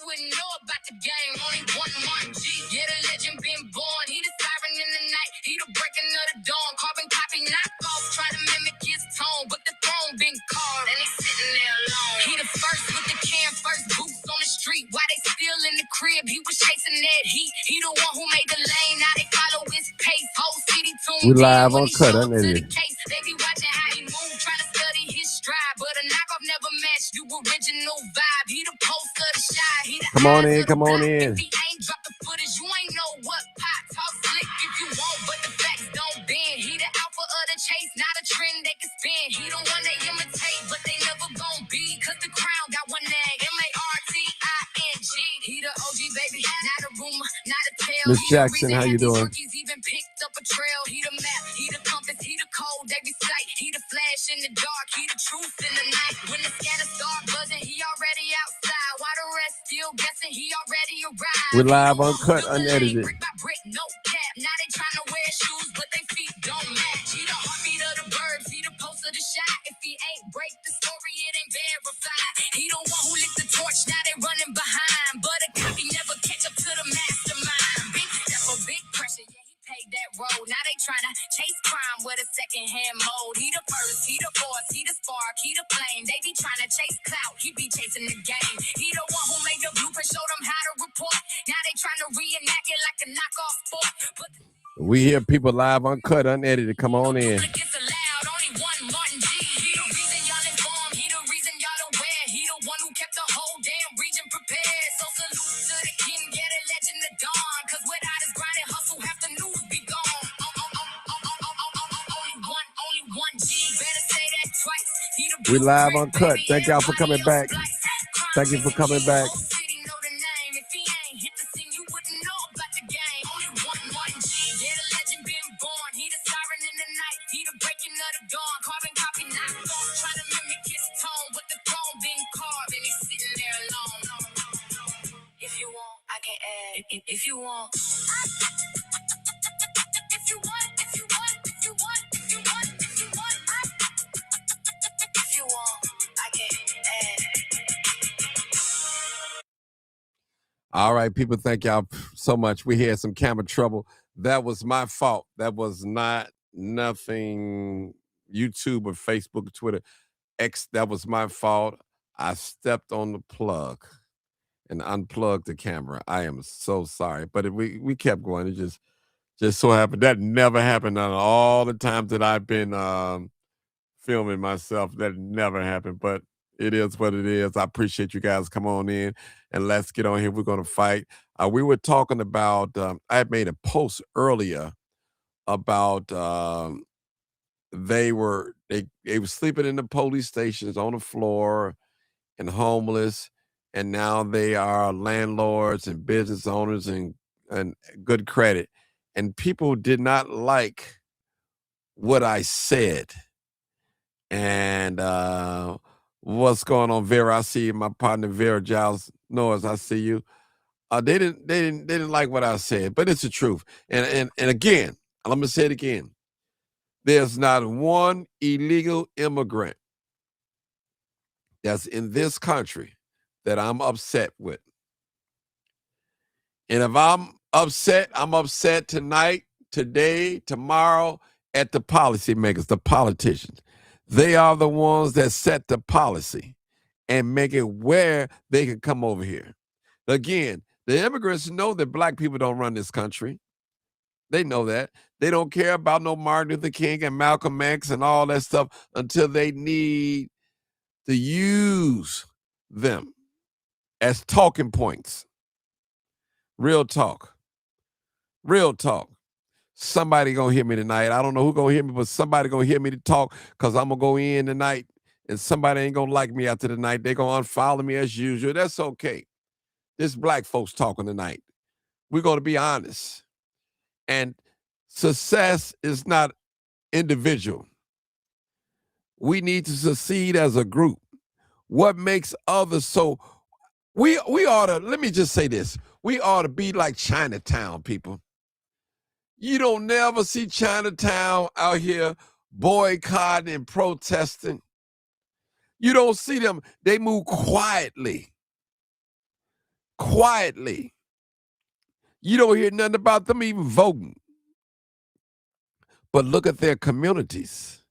wouldn't know about the game. Only one Martin G. Yeah, the legend been born. He the siren in the night. He the breaking of the dawn. Carbon copy knockoff. Try to mimic his tone, but the throne been carved. And he's sitting there alone. He the first with the can, first boots on the street. Why they still in the crib? He was chasing that heat. He the one who made the lane. Now they follow his pace. Whole city tuned We in live when on he Cut show up to the Unedited. case. They be watching how he move, trying to study his stride. But a knockoff never matched you original vibe. He the poster, the shy. He the Come on eyes in, of the come on block. in. If he ain't drop the footage, you ain't know what pop. Talk slick if you want, but the facts don't bend. He the alpha of the chase, not a trend they can spin. He the one they imitate, but they never gon' be. Cause the crown got one name, M-A-R-T-I-N-G. He the OG, baby, not a rumor, not a tale. Miss Jackson, how you doing? Even picked up a trail. He the map, he the compass, he the code, they recite. He the flash in the dark, he the truth in the night. When the scanner start buzzing, he already outside. While the rest still guessing, he already arrived. We're live on Cut Unedited. Brick by brick, no cap. Now they trying to wear shoes, but they feet don't match. He the heartbeat of the birds, he the post of the shot. If he ain't break the story, it ain't verified. He the one who lit the torch, now they running behind. But a copy never catch up to the mastermind. Big step for big pressure, yeah, he paid that road. Now they trying to chase crime with a second-hand mode. He the first, he the force, he the spark, he the flame. They be trying to chase clout, he be chasing the game. He the one who made the blueprint, showed them how to report. Now they trying to reenact it like a knockoff sport. But we hear people live on Cut Unedited. Come on in. it's allowed, only one Martin G. He the reason y'all informed, he the reason y'all aware. He the one who kept the whole damn region prepared. So salute to the king, yeah, the legend of Dawn. Cause without his grinding hustle, half the news be gone. Only one G, better say that twice. He the We live on Cut. baby, Thank y'all for coming back. everybody Thank you for coming back. Whole city know the name. If he ain't hit the scene, you wouldn't know about the game. Only one Martin G, yeah, the legend been born. He the siren in the night, he the breaking of the dawn. Carbon copy knockoff, trying to mimic his tone, but the throne been carved and he's sitting there alone. If you want, I can add. If you want. If you want, if you want, if you want, if you want, if you want, if you want, I can add. All right, people, thank y'all so much. We had some camera trouble. That was my fault. That was not nothing YouTube or Facebook or Twitter. That was my fault. I stepped on the plug and unplugged the camera. I am so sorry. But we kept going. It just so happened. That never happened on all the times that I've been filming myself. That never happened. But it is what it is. I appreciate you guys. Come on in and let's get on here. We're going to fight. We were talking about, I had made a post earlier about they were sleeping in the police stations on the floor and homeless. And now they are landlords and business owners and good credit. And people did not like what I said. And what's going on, Vera? I see you, my partner Vera Giles Norris. I see you. They didn't like what I said, but it's the truth. And again, I'm gonna say it again. There's not one illegal immigrant that's in this country that I'm upset with. And if I'm upset tonight, today, tomorrow at the policymakers, the politicians. They are the ones that set the policy and make it where they can come over here. Again, the immigrants know that black people don't run this country. They know that. They don't care about no Martin Luther King and Malcolm X and all that stuff until they need to use them as talking points. Real talk. Real talk. Somebody gonna hear me tonight. I don't know who gonna hear me, but somebody gonna hear me to talk because I'm gonna go in tonight and somebody ain't gonna like me after the night. They gonna unfollow me as usual. That's okay. This black folks talking tonight. We're gonna be honest. And success is not individual. We need to succeed as a group. What makes others so we ought to, let me just say this. We ought to be like Chinatown, people. You don't never see Chinatown out here boycotting and protesting. You don't see them. They move quietly. quietly. You don't hear nothing about them even voting. But look at their communities.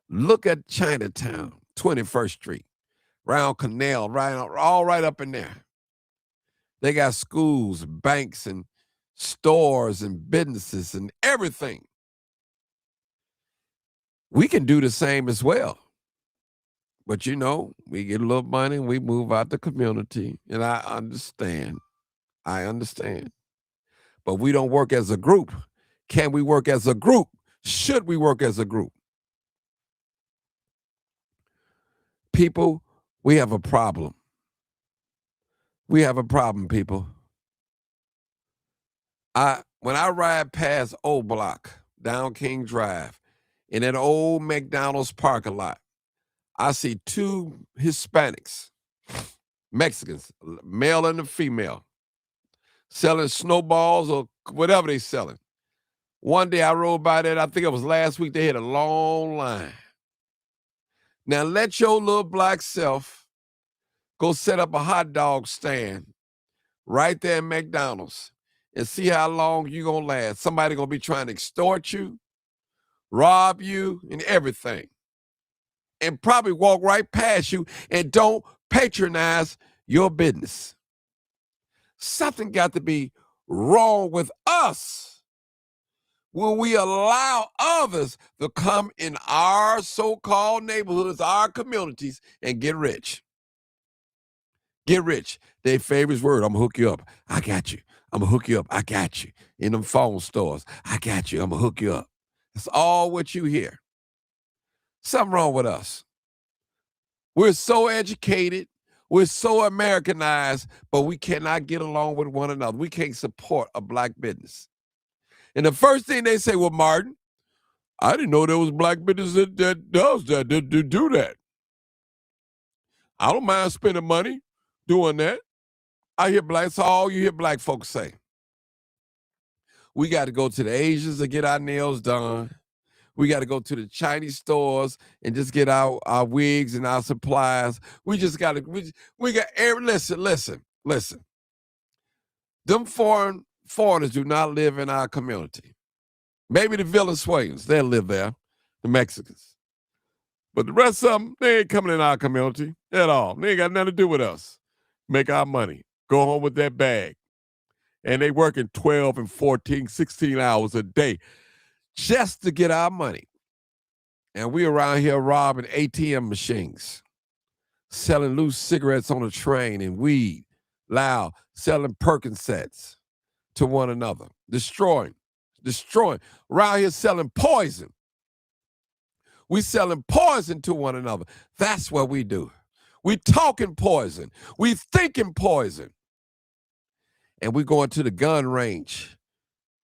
Look at Chinatown, 21st Street, Round Canal, all right up in there. They got schools, banks, and stores and businesses and everything. We can do the same as well. But you know, we get a little money and we move out the community. And I understand. But we don't work as a group. Can we work as a group? Should we work as a group? People, we have a problem. We have a problem, people. When I ride past Old Block, down King Drive, in that old McDonald's parking lot, I see two Hispanics, Mexicans, male and a female, selling snowballs or whatever they selling. One day I rode by that, I think it was last week, they had a long line. Now let your little black self go set up a hot dog stand right there in McDonald's and see how long you gonna last. Somebody gonna be trying to extort you, rob you, and everything. And probably walk right past you and don't patronize your business. Something got to be wrong with us. Will we allow others to come in our so-called neighborhoods, our communities, and get rich? Get rich. Their favorite word, I'm going to hook you up. I got you. I'm going to hook you up. I got you. In them phone stores, I got you. I'm going to hook you up. That's all what you hear. Something wrong with us. We're so educated. We're so Americanized, but we cannot get along with one another. We can't support a black business. And the first thing they say, well, Martin, I didn't know there was black business that does that, that do that. I don't mind spending money doing that. That's all you hear black folks say. We got to go to the Asians to get our nails done. We got to go to the Chinese stores and just get our wigs and our supplies. We just got to, listen. Them foreigners do not live in our community. Maybe the Venezuelans, they'll live there, the Mexicans. But the rest of them, they ain't coming in our community at all. They ain't got nothing to do with us. Make our money. Go home with that bag. And they working 12 and 14, 16 hours a day just to get our money. And we around here robbing ATM machines, selling loose cigarettes on the train and weed, loud, selling Percocets to one another, destroying. Around here selling poison. We selling poison to one another. That's what we do. We talking poison. We thinking poison. And we going to the gun range.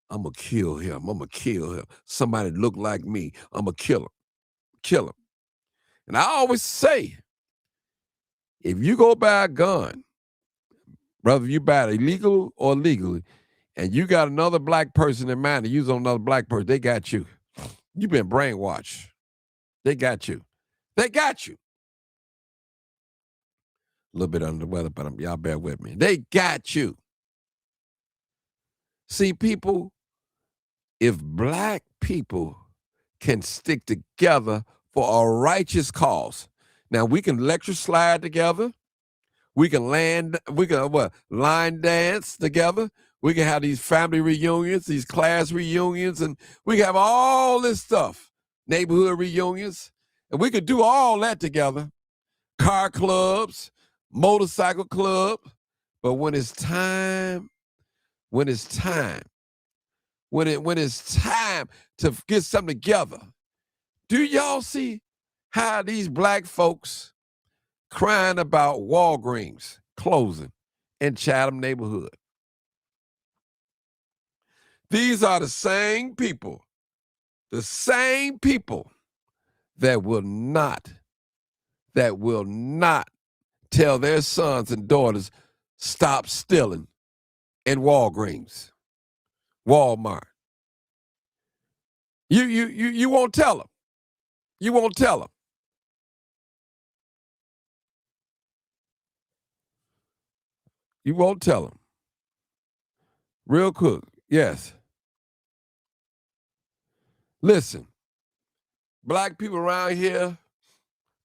I'm going to kill him. Somebody look like me. I'm going to kill him. And I always say, if you go buy a gun, whether you buy it illegal or legally, and you got another black person in mind to use on another black person, they got you. You've been brainwashed. They got you. A little bit under the weather, but y'all bear with me. They got you. See, people, if black people can stick together for a righteous cause, now we can lecture slide together. We can line dance together. We can have these family reunions, these class reunions, and we can have all this stuff, neighborhood reunions, and we could do all that together. Car clubs, motorcycle club, but when it's time to get something together, do y'all see how these black folks crying about Walgreens closing in Chatham neighborhood? These are the same people that will not tell their sons and daughters stop stealing in Walgreens, Walmart. You won't tell them. You won't tell them. You won't tell them. Real quick. Yes. Listen, black people around here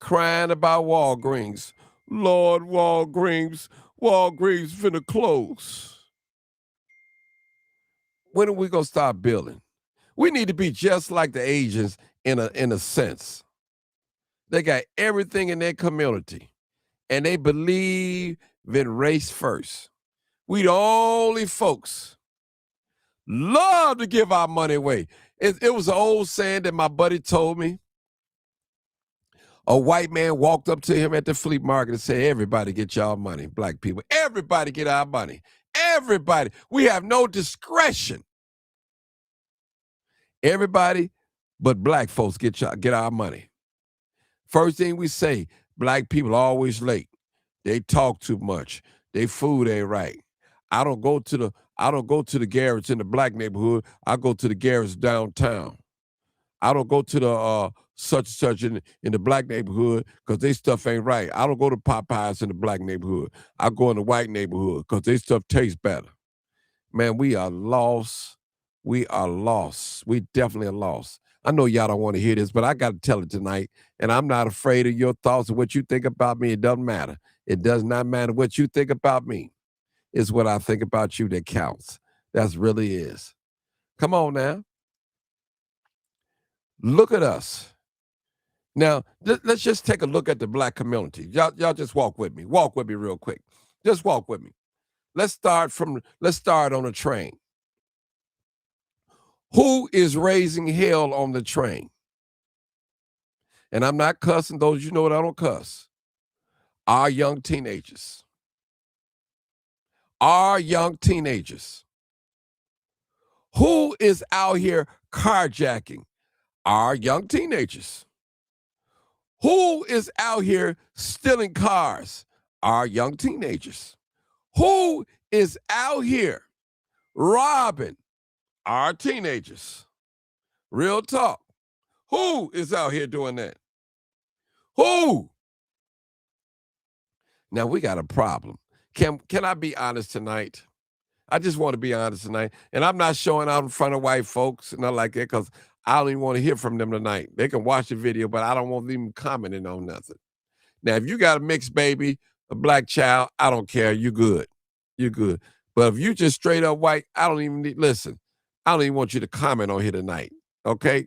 crying about Walgreens. Lord, Walgreens finna close. When are we gonna start building? We need to be just like the Asians in a sense. They got everything in their community, and they believe in race first. We the only folks love to give our money away. It was an old saying that my buddy told me. A white man walked up to him at the flea market and said, everybody get y'all money, black people. Everybody get our money. Everybody. We have no discretion. Everybody but black folks get our money. First thing we say, black people always late. They talk too much. They food ain't right. I don't go to the garage in the black neighborhood. I go to the garage downtown. I don't go to the such and such in the black neighborhood because they stuff ain't right. I don't go to Popeyes in the black neighborhood. I go in the white neighborhood because they stuff tastes better. Man, we are lost. We are lost. We definitely are lost. I know y'all don't want to hear this, but I got to tell it tonight. And I'm not afraid of your thoughts and what you think about me. It doesn't matter. It does not matter what you think about me. It's what I think about you that counts. That's really is. Come on now. Look at us. Now, let's just take a look at the black community. Y'all just walk with me. Walk with me real quick. Just walk with me. Let's start on a train. Who is raising hell on the train? And I'm not cussing. Those you know what I don't cuss. Our young teenagers. Our young teenagers. Who is out here carjacking? Our young teenagers. Who is out here stealing cars? Our young teenagers. Who is out here robbing? Our teenagers. Real talk. Who is out here doing that? Who? Now we got a problem. Can I be honest tonight? I just want to be honest tonight. And I'm not showing out in front of white folks and not like that because I don't even want to hear from them tonight. They can watch the video, but I don't want them commenting on nothing. Now, if you got a mixed baby, a black child, I don't care. You good. You're good. But if you just straight up white, I don't even want you to comment on here tonight. Okay?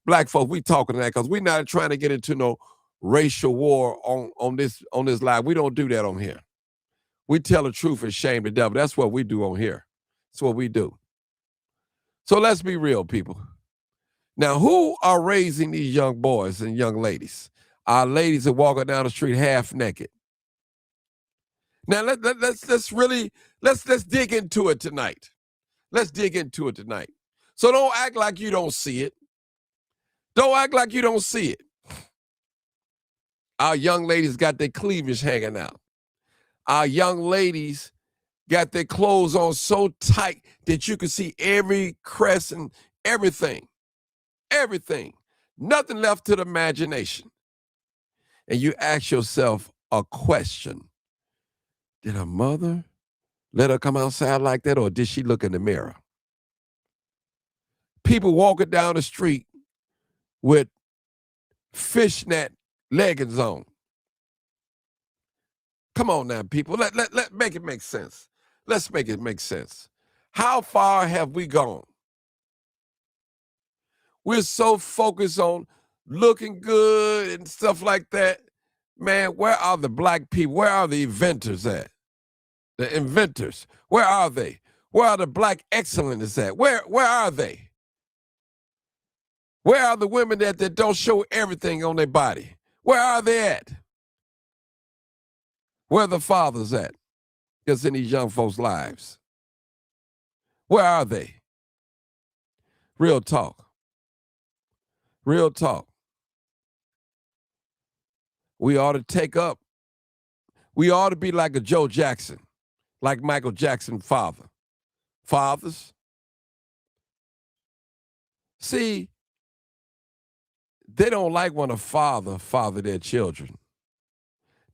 Black folks, we talking that because we're not trying to get into no racial war on this live. We don't do that on here. We tell the truth and shame the devil. That's what we do on here. That's what we do. So let's be real, people. Now, who are raising these young boys and young ladies? Our ladies are walking down the street half naked. Now let's dig into it tonight. Let's dig into it tonight. So don't act like you don't see it. Don't act like you don't see it. Our young ladies got their cleavage hanging out. Our young ladies got their clothes on so tight that you can see every crest and everything. Everything. Nothing left to the imagination. And you ask yourself a question. Did her mother let her come outside like that, or did she look in the mirror? People walking down the street with fishnet leggings on. Come on now, people. Let make it make sense. Let's make it make sense. How far have we gone? We're so focused on looking good and stuff like that. Man, where are the black people? Where are the inventors at? The inventors. Where are they? Where are the black excellence at? Where are they? Where are the women that don't show everything on their body? Where are they at? Where are the fathers at? That's in these young folks' lives. Where are they? Real talk. Real talk. We ought to take up. We ought to be like a Joe Jackson, like Michael Jackson's father. Fathers. See, they don't like when a father their children.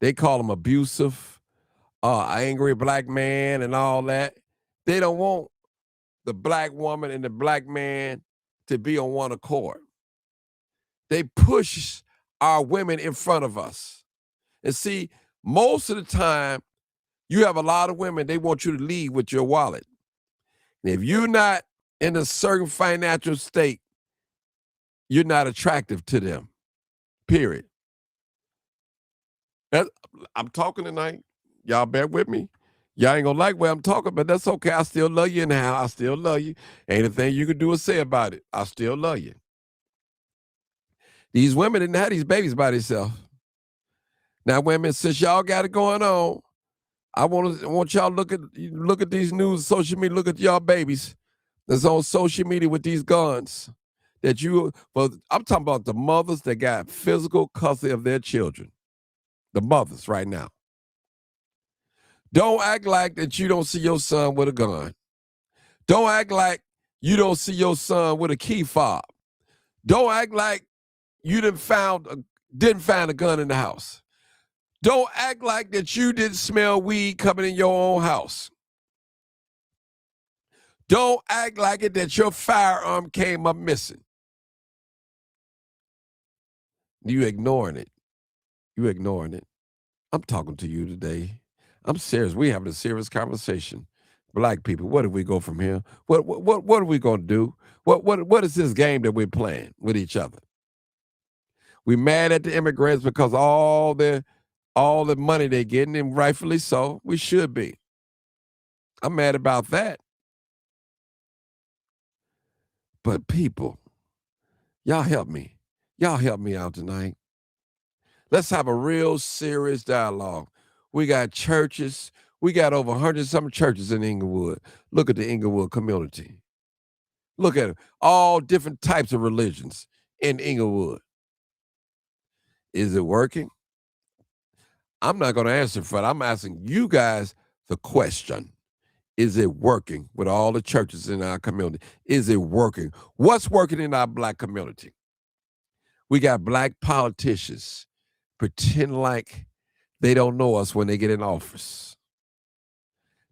They call them abusive, angry black man and all that. They don't want the black woman and the black man to be on one accord. They push our women in front of us. And see, most of the time, you have a lot of women, they want you to lead with your wallet. And if you're not in a certain financial state, you're not attractive to them, period. I'm talking tonight. Y'all bear with me. Y'all ain't gonna like where I'm talking, but that's okay. I still love you anyhow. I still love you. Ain't a thing you can do or say about it. I still love you. These women didn't have these babies by themselves. Now, women, since y'all got it going on, I want y'all look at these news, social media, look at y'all babies that's on social media with these guns. I'm talking about the mothers that got physical custody of their children. The mothers right now. Don't act like that you don't see your son with a gun. Don't act like you don't see your son with a key fob. Don't act like you didn't find a gun in the house. Don't act like that you didn't smell weed coming in your own house. Don't act like it that your firearm came up missing. You ignoring it. You ignoring it. I'm talking to you today. I'm serious. We having a serious conversation. Black people, where do we go from here? What are we gonna do? What is this game that we're playing with each other? We mad at the immigrants because all the money they're getting, and rightfully so. We should be. I'm mad about that. But people, y'all help me. Y'all help me out tonight. Let's have a real serious dialogue. We got churches. We got over 100-something churches in Inglewood. Look at the Inglewood community. Look at it. All different types of religions in Inglewood. Is it working? I'm not going to answer for it. I'm asking you guys the question. Is it working with all the churches in our community? Is it working? What's working in our black community? We got black politicians pretend like they don't know us when they get in office.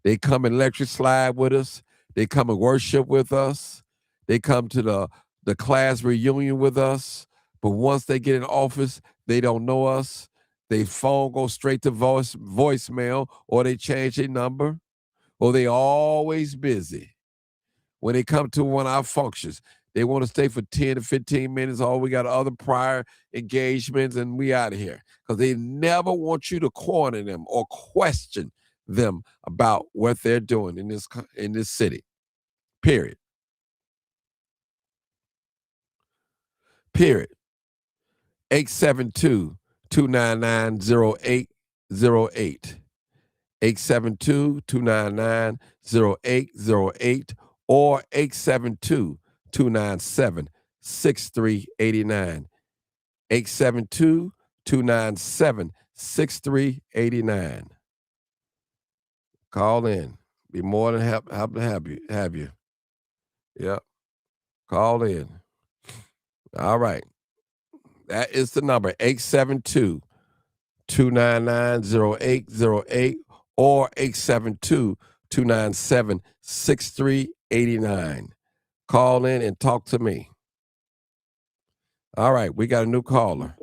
They come and lecture slide with us. They come and worship with us. They come to the class reunion with us. But once they get in office, they don't know us. Their phone goes straight to voicemail, or they change their number, or they always busy. When they come to one of our functions, they want to stay for 10 to 15 minutes. Oh, we got other prior engagements and we out of here. Because they never want you to corner them or question them about what they're doing in this city. Period. 872-299-0808. 872-299-0808 or 872-297-6389. 872-297-6389. Call in. Be more than happy to have you. Yep. Call in. All right. That is the number, 872-299-0808 or 872-297-6389. Call in and talk to me. All right, we got a new caller.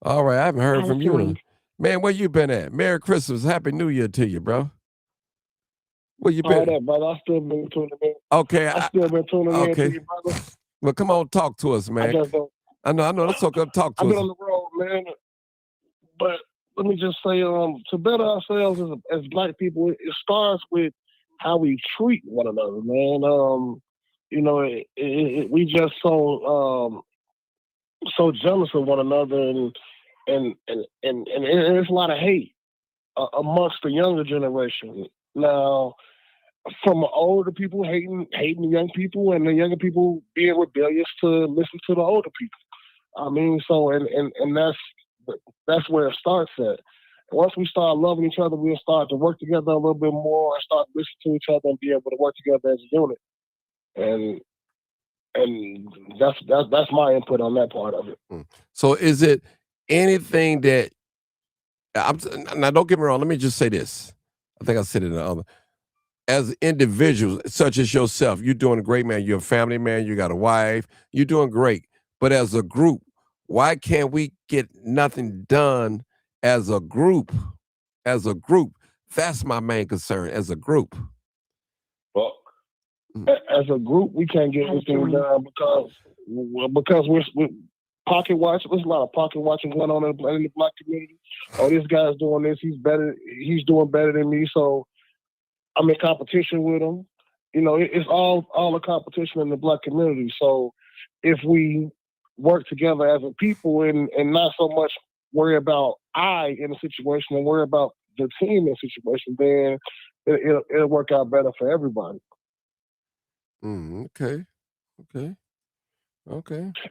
All right, I haven't heard from you. Man, where you been at? Merry Christmas. Happy New Year to you, bro. Where you been? All that, brother. I still been tuning in. Okay. I still been tuning in to you, brother. Well, come on, talk to us, man. I know. Let's talk to us. I've been on the road, man. But let me just say, to better ourselves as black people, it starts with how we treat one another, man. We just so jealous of one another, and there's a lot of hate amongst the younger generation. Now, from the older people hating the young people, and the younger people being rebellious to listen to the older people. I mean, so and that's where it starts at. Once we start loving each other, we'll start to work together a little bit more and start listening to each other and be able to work together as a unit. And that's my input on that part of it. So is it anything that Now, don't get me wrong. Let me just say this. I think I said it in the other. As individuals, such as yourself, you're doing great, man. You're a family man. You got a wife. You're doing great. But as a group, why can't we get nothing done as a group? As a group, that's my main concern. As a group, Well, As a group, we can't get anything done because we're pocket watching. There's a lot of pocket watching going on in the black community. Oh, this guy's doing this. He's better. He's doing better than me. So I'm in competition with him. You know, it's all a competition in the black community. So if we work together as a people and not so much worry about I in a situation and worry about the team in a situation, then it'll work out better for everybody. Okay.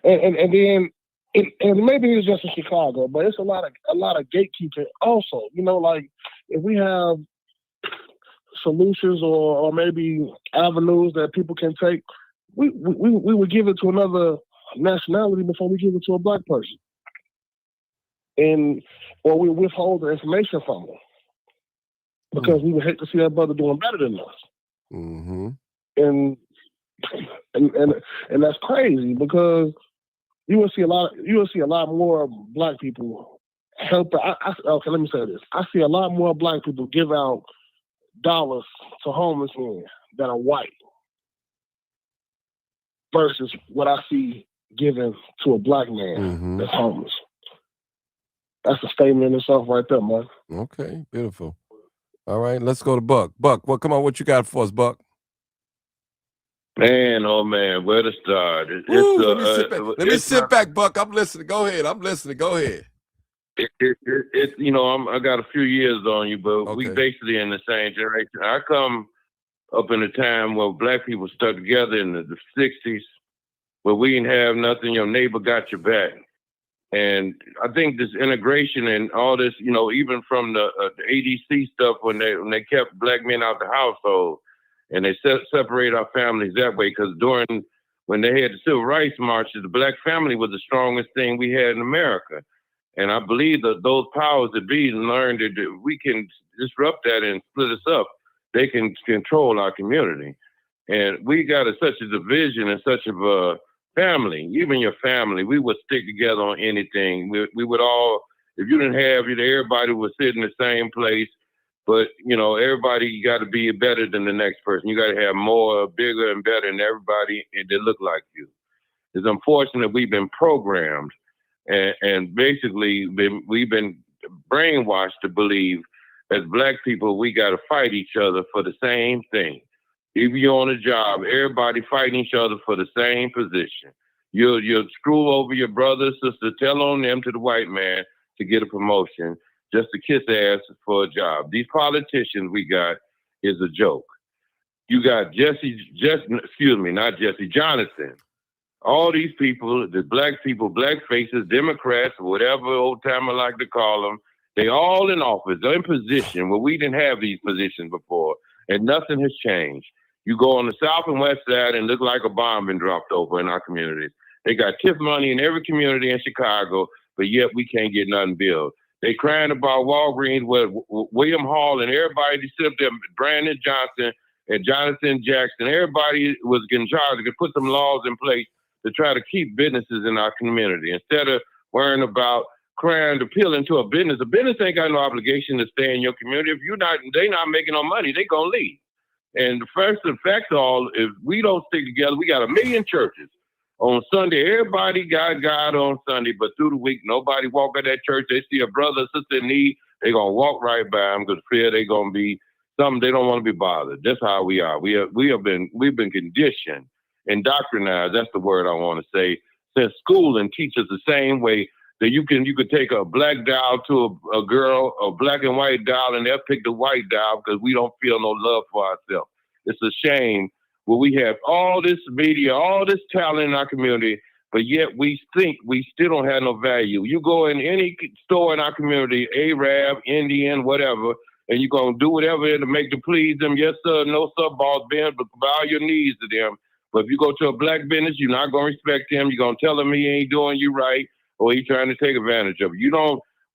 And then and maybe it's just in Chicago, but it's a lot of gatekeeping also. You know, like if we have solutions or maybe avenues that people can take, we would give it to another nationality before we give it to a black person, or we withhold the information from them because we would hate to see that brother doing better than us. Mm-hmm. And that's crazy because you will see a lot more black people help. Okay, let me say this. I see a lot more black people give out dollars to homeless men that are white versus what I see given to a black man that's homeless. That's a statement in itself right there, man. Okay, beautiful. All right, let's go to Buck. Buck, well, come on, what you got for us, Buck? Man, oh man, where to start? Let me sit back, Buck. I'm listening. Go ahead. Go ahead. It's you know, I got a few years on you, but we basically in the same generation. I come up in a time where black people stuck together in the 60s, where we didn't have nothing. Your neighbor got your back, and I think this integration and all this, you know, even from the ADC stuff when they kept black men out the household. And they separate our families that way because when they had the civil rights marches, the black family was the strongest thing we had in America. And I believe that those powers that be learned that we can disrupt that and split us up. They can control our community. And we got such a division and such of a family, even your family, we would stick together on anything. We would all, if you didn't have it, everybody would sit in the same place. But, you know, everybody got to be better than the next person. You got to have more, bigger, and better than everybody that look like you. It's unfortunate we've been programmed and basically we've been brainwashed to believe as black people, we got to fight each other for the same thing. If you're on a job, everybody fighting each other for the same position. You'll screw over your brother, sister, tell on them to the white man to get a promotion, just to kiss ass for a job. These politicians we got is a joke. You got not Jesse, Jonathan. All these people, the black people, black faces, Democrats, whatever old timer like to call them, they all in office, they're in position where we didn't have these positions before, and nothing has changed. You go on the south and west side and look like a bomb been dropped over in our communities. They got TIF money in every community in Chicago, but yet we can't get nothing built. They crying about Walgreens with William Hall and everybody sit up there, Brandon Johnson and Jonathan Jackson. Everybody was in charge to put some laws in place to try to keep businesses in our community instead of worrying about crying to peel into a business. A business ain't got no obligation to stay in your community. If they not making no money, they gonna leave. And the first effect all, if we don't stick together, we got 1 million churches. On Sunday, everybody got God on Sunday, but through the week, nobody walk at that church. They see a brother or sister in need, they going to walk right by them because fear they going to be something they don't want to be bothered. That's how we are. We've been conditioned, indoctrinized, that's the word I want to say, since school and teach us the same way that you could take a black doll to a girl, a black and white doll, and they'll pick the white doll because we don't feel no love for ourselves. It's a shame. Where we have all this media, all this talent in our community, but yet we think we still don't have no value. You go in any store in our community, Arab, Indian, whatever, and you're going to do whatever to make to please them. Yes, sir, no sir, boss, Ben, but bow your knees to them. But if you go to a black business, you're not going to respect him. You're going to tell him he ain't doing you right or he's trying to take advantage of you.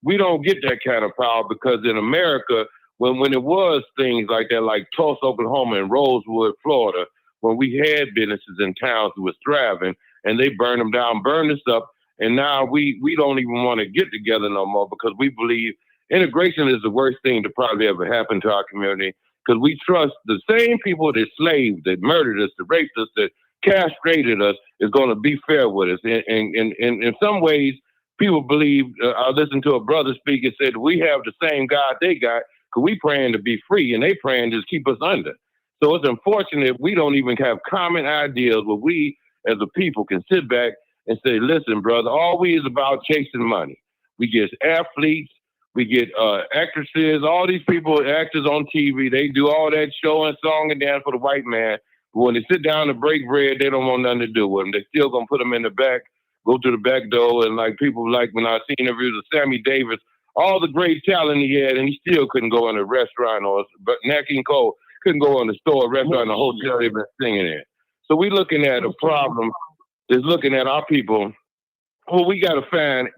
we don't get that kind of power because in America, when it was things like that, like Tulsa, Oklahoma, and Rosewood, Florida, when we had businesses in towns that was thriving, and they burned them down, burned us up, and now we don't even want to get together no more because we believe integration is the worst thing to probably ever happen to our community because we trust the same people that slaved, that murdered us, that raped us, that castrated us is going to be fair with us. And in some ways, people believe, I listened to a brother speak and said, we have the same God they got because we praying to be free and they praying to just keep us under. So it's unfortunate we don't even have common ideas where we as a people can sit back and say, listen, brother, all we is about chasing money. We get athletes, we get actresses, all these people, actors on TV, they do all that show and song and dance for the white man. But when they sit down to break bread, they don't want nothing to do with them. They still gonna put them in the back, go to the back door, and like people like when I seen interviews of Sammy Davis, all the great talent he had, and he still couldn't go in a restaurant but Nat King Cole couldn't go in the store, restaurant, a hotel they've been singing in. So we looking at a problem is looking at our people. Well, we got to find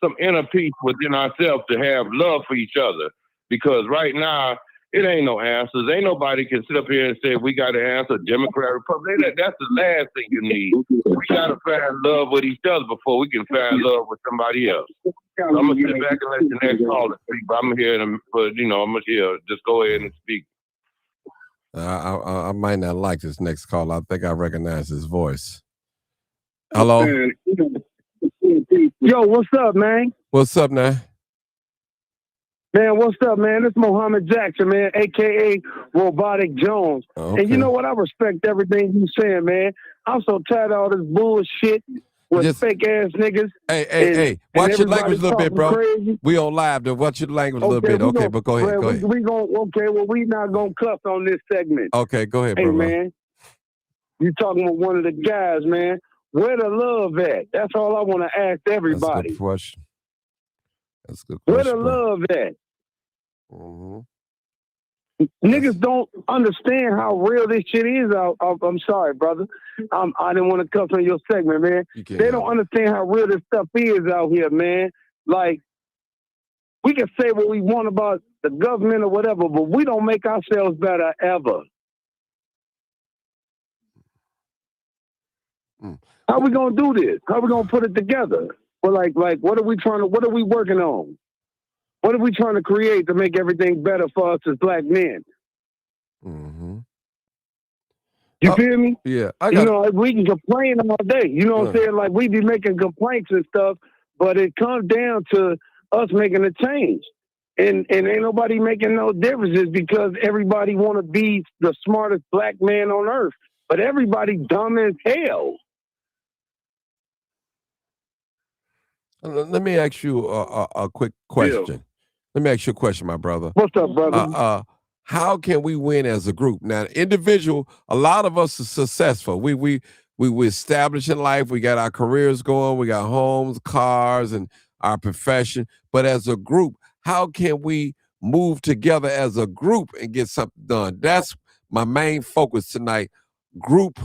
some inner peace within ourselves to have love for each other. Because right now, it ain't no answers. Ain't nobody can sit up here and say, we got to answer Democrat, Republican. That's the last thing you need. We got to find love with each other before we can find love with somebody else. So I'm going to sit back and let the next caller speak. But I'm here, I'm here. Just go ahead and speak. I might not like this next call. I think I recognize his voice. Hello? Yo, what's up, man? What's up, man? Man, what's up, man? It's Mohammed Jackson, man, a.k.a. Robotic Jones. Okay. And you know what? I respect everything you saying, man. I'm so tired of all this bullshit with fake-ass niggas. Hey. Watch your language a little bit, bro. Crazy. We on live, though. Watch your language a little bit. Okay, but go ahead. We not going to cuss on this segment. Okay, go ahead, hey, bro. Hey, man. You talking with one of the guys, man. Where the love at? That's all I want to ask everybody. That's a good question. That's a good question. Where the love at? Mm-hmm. Niggas don't understand how real this shit is. I'm sorry, brother. I didn't want to cuss on your segment, man. They don't understand how real this stuff is out here, man. Like, we can say what we want about the government or whatever, but we don't make ourselves better ever. How we gonna do this? How we gonna put it together? Well, like, what are we working on? What are we trying to create to make everything better for us as black men? Mm-hmm. You feel me? Yeah. We can complain all day. You know what I'm saying? Like, we be making complaints and stuff, but it comes down to us making a change. And ain't nobody making no differences because everybody want to be the smartest black man on earth. But everybody dumb as hell. Let me ask you a quick question. Yeah. Let me ask you a question, my brother. What's up, brother? How can we win as a group? Now, individual, a lot of us are successful. We established in life. We got our careers going. We got homes, cars, and our profession. But as a group, how can we move together as a group and get something done? That's my main focus tonight. Group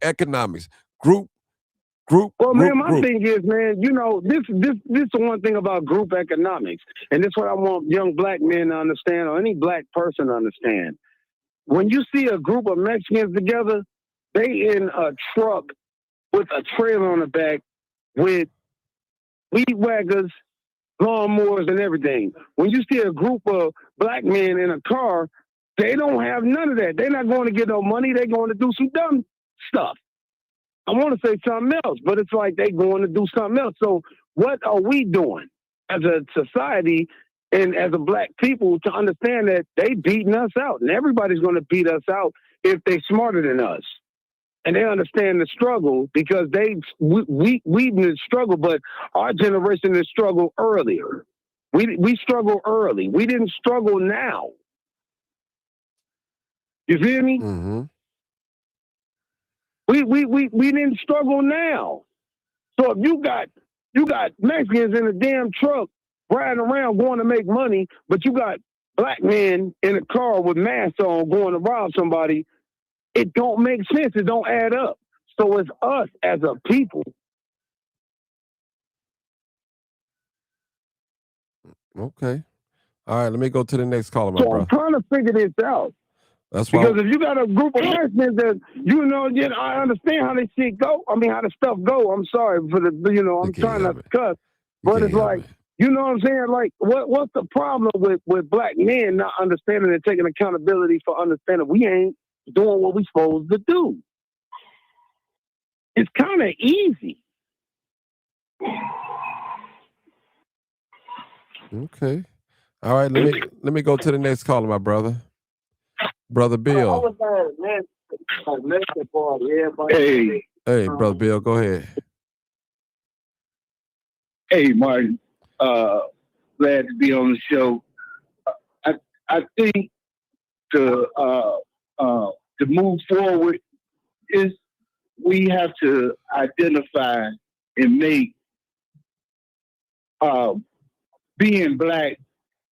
economics. My thing is, man, this is the one thing about group economics, and this is what I want young black men to understand, or any black person to understand. When you see a group of Mexicans together, they in a truck with a trailer on the back with weed whackers, lawnmowers, and everything. When you see a group of black men in a car, they don't have none of that. They're not going to get no money. They're going to do some dumb stuff. I want to say something else, but it's like they going to do something else. So what are we doing as a society and as a black people to understand that they beating us out, and everybody's going to beat us out if they smarter than us, and they understand the struggle because we didn't struggle, but our generation didn't struggle earlier. We struggled early. We didn't struggle now. You feel me? Mm-hmm. We didn't struggle now. So if you got Mexicans in a damn truck riding around going to make money, but you got black men in a car with masks on going to rob somebody, it don't make sense. It don't add up. So it's us as a people Okay. All right, let me go to the next caller, my So brother. I'm trying to figure this out. That's why. Because if you got a group of Mexicans that, I understand how this shit go. I mean, how the stuff go. I'm sorry for the, I'm trying not to cuss. But it's like, you know what I'm saying? Like, what's the problem with black men not understanding and taking accountability for understanding we ain't doing what we supposed to do? It's kind of easy. Okay. All right, let me go to the next caller, my brother. Brother Bill. Hey, Brother Bill, go ahead. Hey, Martin. Glad to be on the show. I think to move forward is we have to identify and make being black,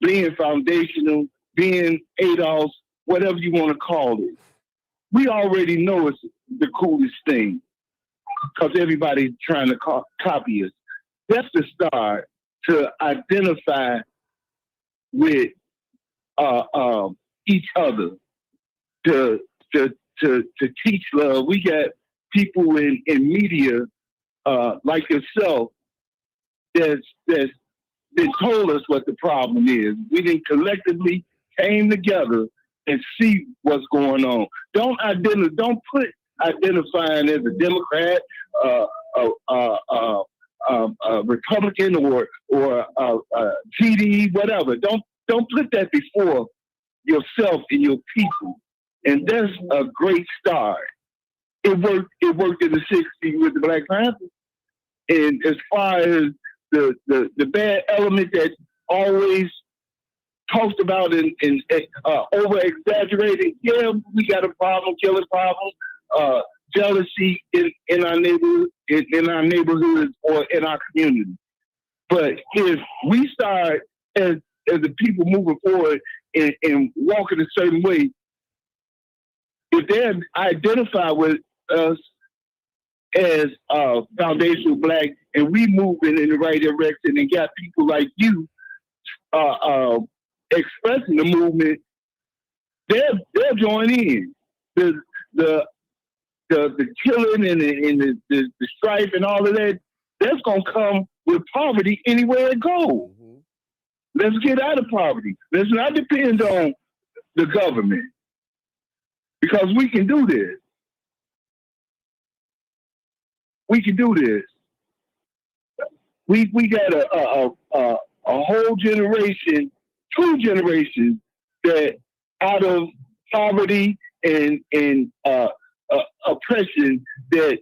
being foundational, being ADOS, whatever you want to call it. We already know it's the coolest thing because everybody's trying to copy us. That's the start to identify with each other, to teach love. We got people in media like yourself that's been told us what the problem is. We didn't collectively came together and see what's going on. Don't put identifying as a Democrat, Republican, or GD, whatever. Don't put that before yourself and your people. And that's a great start. It worked in the 60s with the Black Panthers. And as far as the bad element that always talked about and over exaggerated, yeah, we got a problem, killing problem, jealousy in our neighborhoods or in our community. But if we start as the people moving forward and walking a certain way, if they identify with us as foundational black and we moving in the right direction and got people like you expressing the movement, they'll join in. The killing and the strife and all of that, that's gonna come with poverty anywhere it goes. Mm-hmm. Let's get out of poverty. Let's not depend on the government because we can do this. We can do this. We got a whole generation, 2 generations that out of poverty and oppression that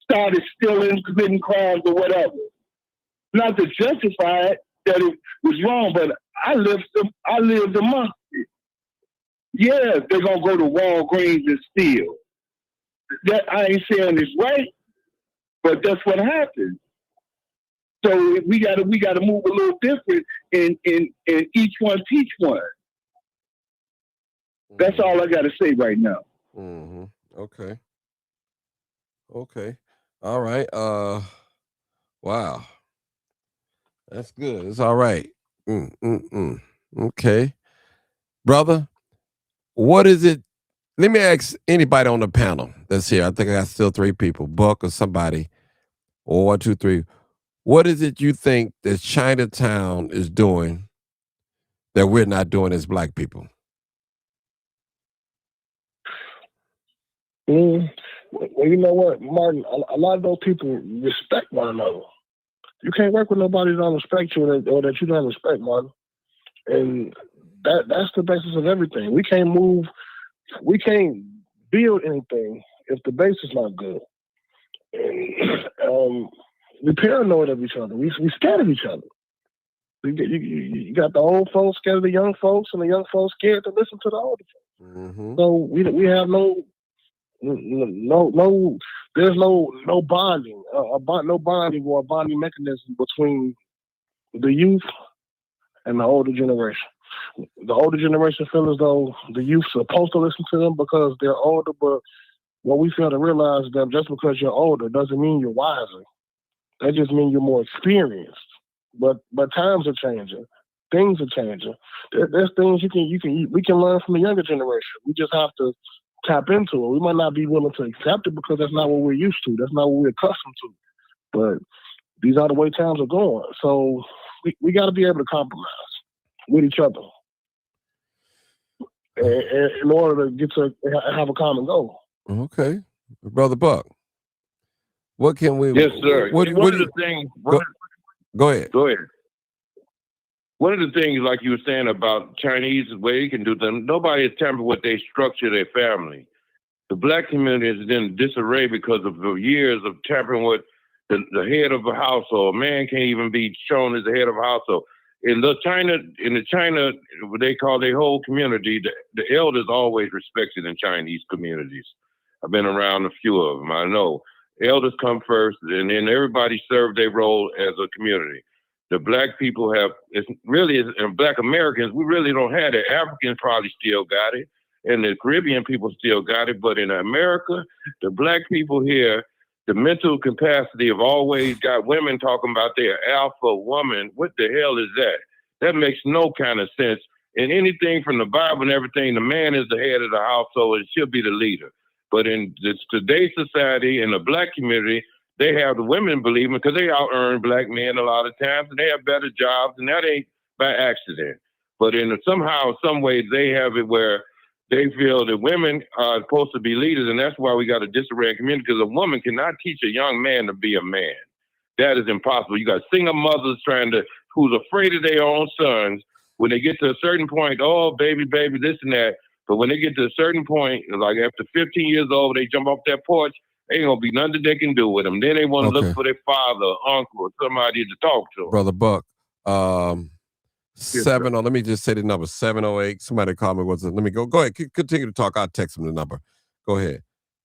started stealing, committing crimes or whatever. Not to justify it that it was wrong, but I lived amongst it. Yeah, they're gonna go to Walgreens and steal. That I ain't saying it's right, but that's what happens. So we gotta move a little different and each one teach one. That's all I gotta say right now. Mm-hmm. Okay. All right. Wow. That's good. It's all right. Okay. Brother, what is it? Let me ask anybody on the panel that's here. I think I got still 3 people, Buck or somebody, or 1, 2, 3. What is it you think that Chinatown is doing that we're not doing as black people? Well, you know what, Martin? A lot of those people respect one another. You can't work with nobody that don't respect you or that you don't respect, Martin. And that's the basis of everything. We can't build anything if the base is not good. We paranoid of each other. We scared of each other. You got the old folks scared of the young folks, and the young folks scared to listen to the older folks. Mm-hmm. So we have no. There's no bonding, no bonding or a bonding mechanism between the youth and the older generation. The older generation feel as though the youth are supposed to listen to them because they're older, but what we fail to realize is that just because you're older doesn't mean you're wiser. That just means you're more experienced. But times are changing. Things are changing. There's things we can learn from the younger generation. We just have to tap into it. We might not be willing to accept it because that's not what we're used to. That's not what we're accustomed to. But these are the way times are going. So we got to be able to compromise with each other in order to get to have a common goal. Okay. Brother Buck, what can we... Yes, sir. One of the things... Go ahead. Go ahead. One of the things, like you were saying about Chinese, the way you can do them, nobody has tampered with they structure their family. The black community is in disarray because of the years of tampering with the head of a household. A man can't even be shown as the head of a household. In China, what they call their whole community, the elders always respected in Chinese communities. I've been around a few of them. I know elders come first, and then everybody served their role as a community. The black people and black Americans, we really don't have it. Africans probably still got it, and the Caribbean people still got it. But in America, the black people here, the mental capacity of always got women talking about their alpha woman. What the hell is that? That makes no kind of sense. And anything from the Bible and everything, the man is the head of the household and should be the leader. But in today's society, in the black community, they have the women believing because they out-earn black men a lot of times, and they have better jobs, and that ain't by accident. But somehow, some way, they have it where they feel that women are supposed to be leaders, and that's why we got a disarray in community, because a woman cannot teach a young man to be a man. That is impossible. You got single mothers who's afraid of their own sons. When they get to a certain point, oh, baby, this and that. But when they get to a certain point, like after 15 years old, they jump off that porch, ain't gonna be nothing they can do with them. Then they want to look for their father, or uncle, or somebody to talk to. Brother Buck, let me just say the number, 708. Somebody call me. Let me go. Go ahead. Continue to talk. I'll text them the number. Go ahead.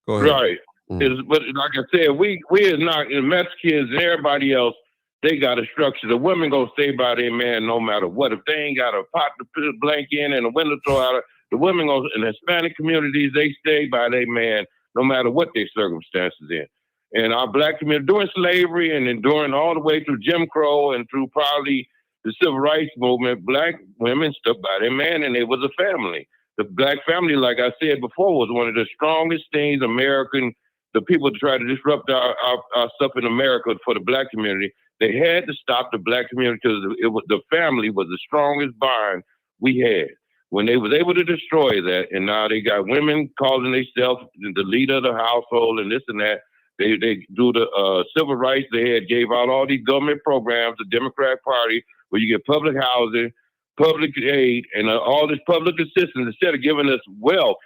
Right. But like I said, we is not, the Mexicans and everybody else, they got a structure. The women gonna stay by their man no matter what. If they ain't got a pot to put a blanket in and a window throw out, the women in Hispanic communities, they stay by their man no matter what their circumstances in. And our black community, during slavery and enduring all the way through Jim Crow and through probably the civil rights movement, black women stuck by their man, and it was a family. The black family, like I said before, was one of the strongest things the people try to disrupt our stuff in America for the black community. They had to stop the black community because the family was the strongest bond we had. When they was able to destroy that, and now they got women calling themselves the leader of the household and this and that. They do the civil rights. They gave out all these government programs, the Democratic Party, where you get public housing, public aid, and all this public assistance. Instead of giving us wealth,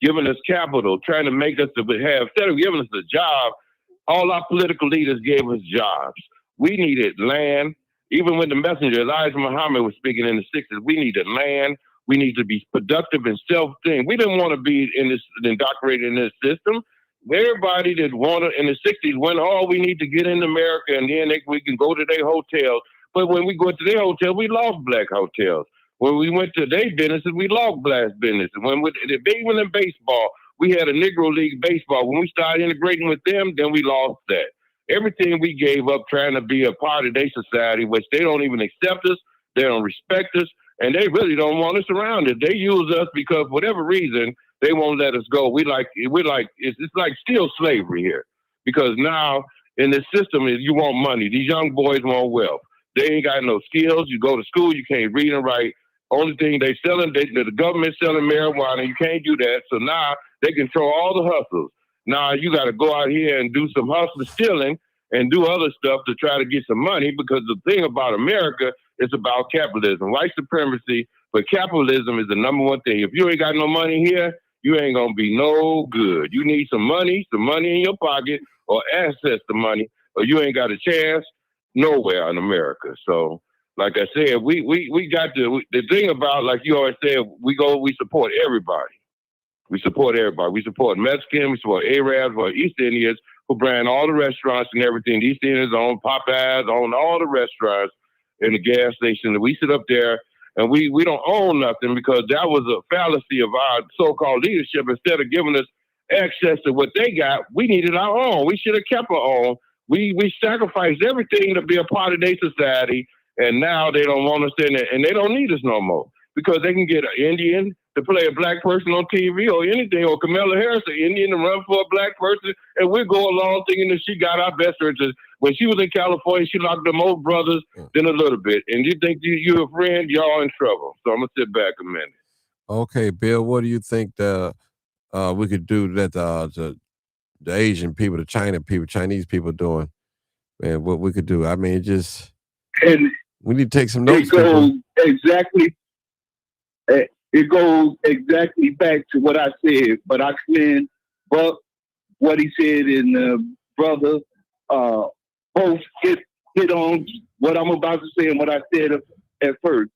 giving us capital, trying to make us instead of giving us a job, all our political leaders gave us jobs. We needed land. Even when the messenger, Elijah Muhammad, was speaking in the 60s, we needed land. We need to be productive and self-thing. We didn't want to be indoctrinated in this system. Everybody that wanted in the 60s went, we need to get in America, and then we can go to their hotels. But when we go to their hotel, we lost black hotels. When we went to their businesses, we lost black businesses. Even in baseball, we had a Negro League baseball. When we started integrating with them, then we lost that. Everything we gave up trying to be a part of their society, which they don't even accept us, they don't respect us, and they really don't want us around it. They use us because for whatever reason, they won't let us go. It's like still slavery here. Because now in this system, you want money. These young boys want wealth. They ain't got no skills. You go to school, you can't read and write. Only thing the government selling marijuana, you can't do that. So now they control all the hustles. Now you got to go out here and do some hustle stealing and do other stuff to try to get some money, because the thing about America is about capitalism, white supremacy, but capitalism is the number one thing. If you ain't got no money here, you ain't going to be no good. You need some money in your pocket or access to money, or you ain't got a chance nowhere in America. So, like I said, we got the thing about, like you always said, we support everybody. We support everybody. We support Mexicans, we support Arabs, we support East Indians, who brand all the restaurants and everything. East Indians own Popeyes, own all the restaurants and the gas station. And we sit up there and we don't own nothing, because that was a fallacy of our so-called leadership. Instead of giving us access to what they got, we needed our own. We should have kept our own. We sacrificed everything to be a part of their society, and now they don't want us in it, and they don't need us no more because they can get an Indian to play a black person on TV or anything, or Kamala Harris, an Indian to run for a black person, and we go along thinking that she got our best interests. When she was in California, she locked them old brothers than a little bit, and you think you're a friend, y'all in trouble. So I'm gonna sit back a minute. Okay, Bill, what do you think we could do that the Asian people, the Chinese people doing? Man, what we could do? I mean, we need to take some notes. It goes exactly back to what I said, but I commend Buck, what he said, and brother both hit on what I'm about to say and what I said at first.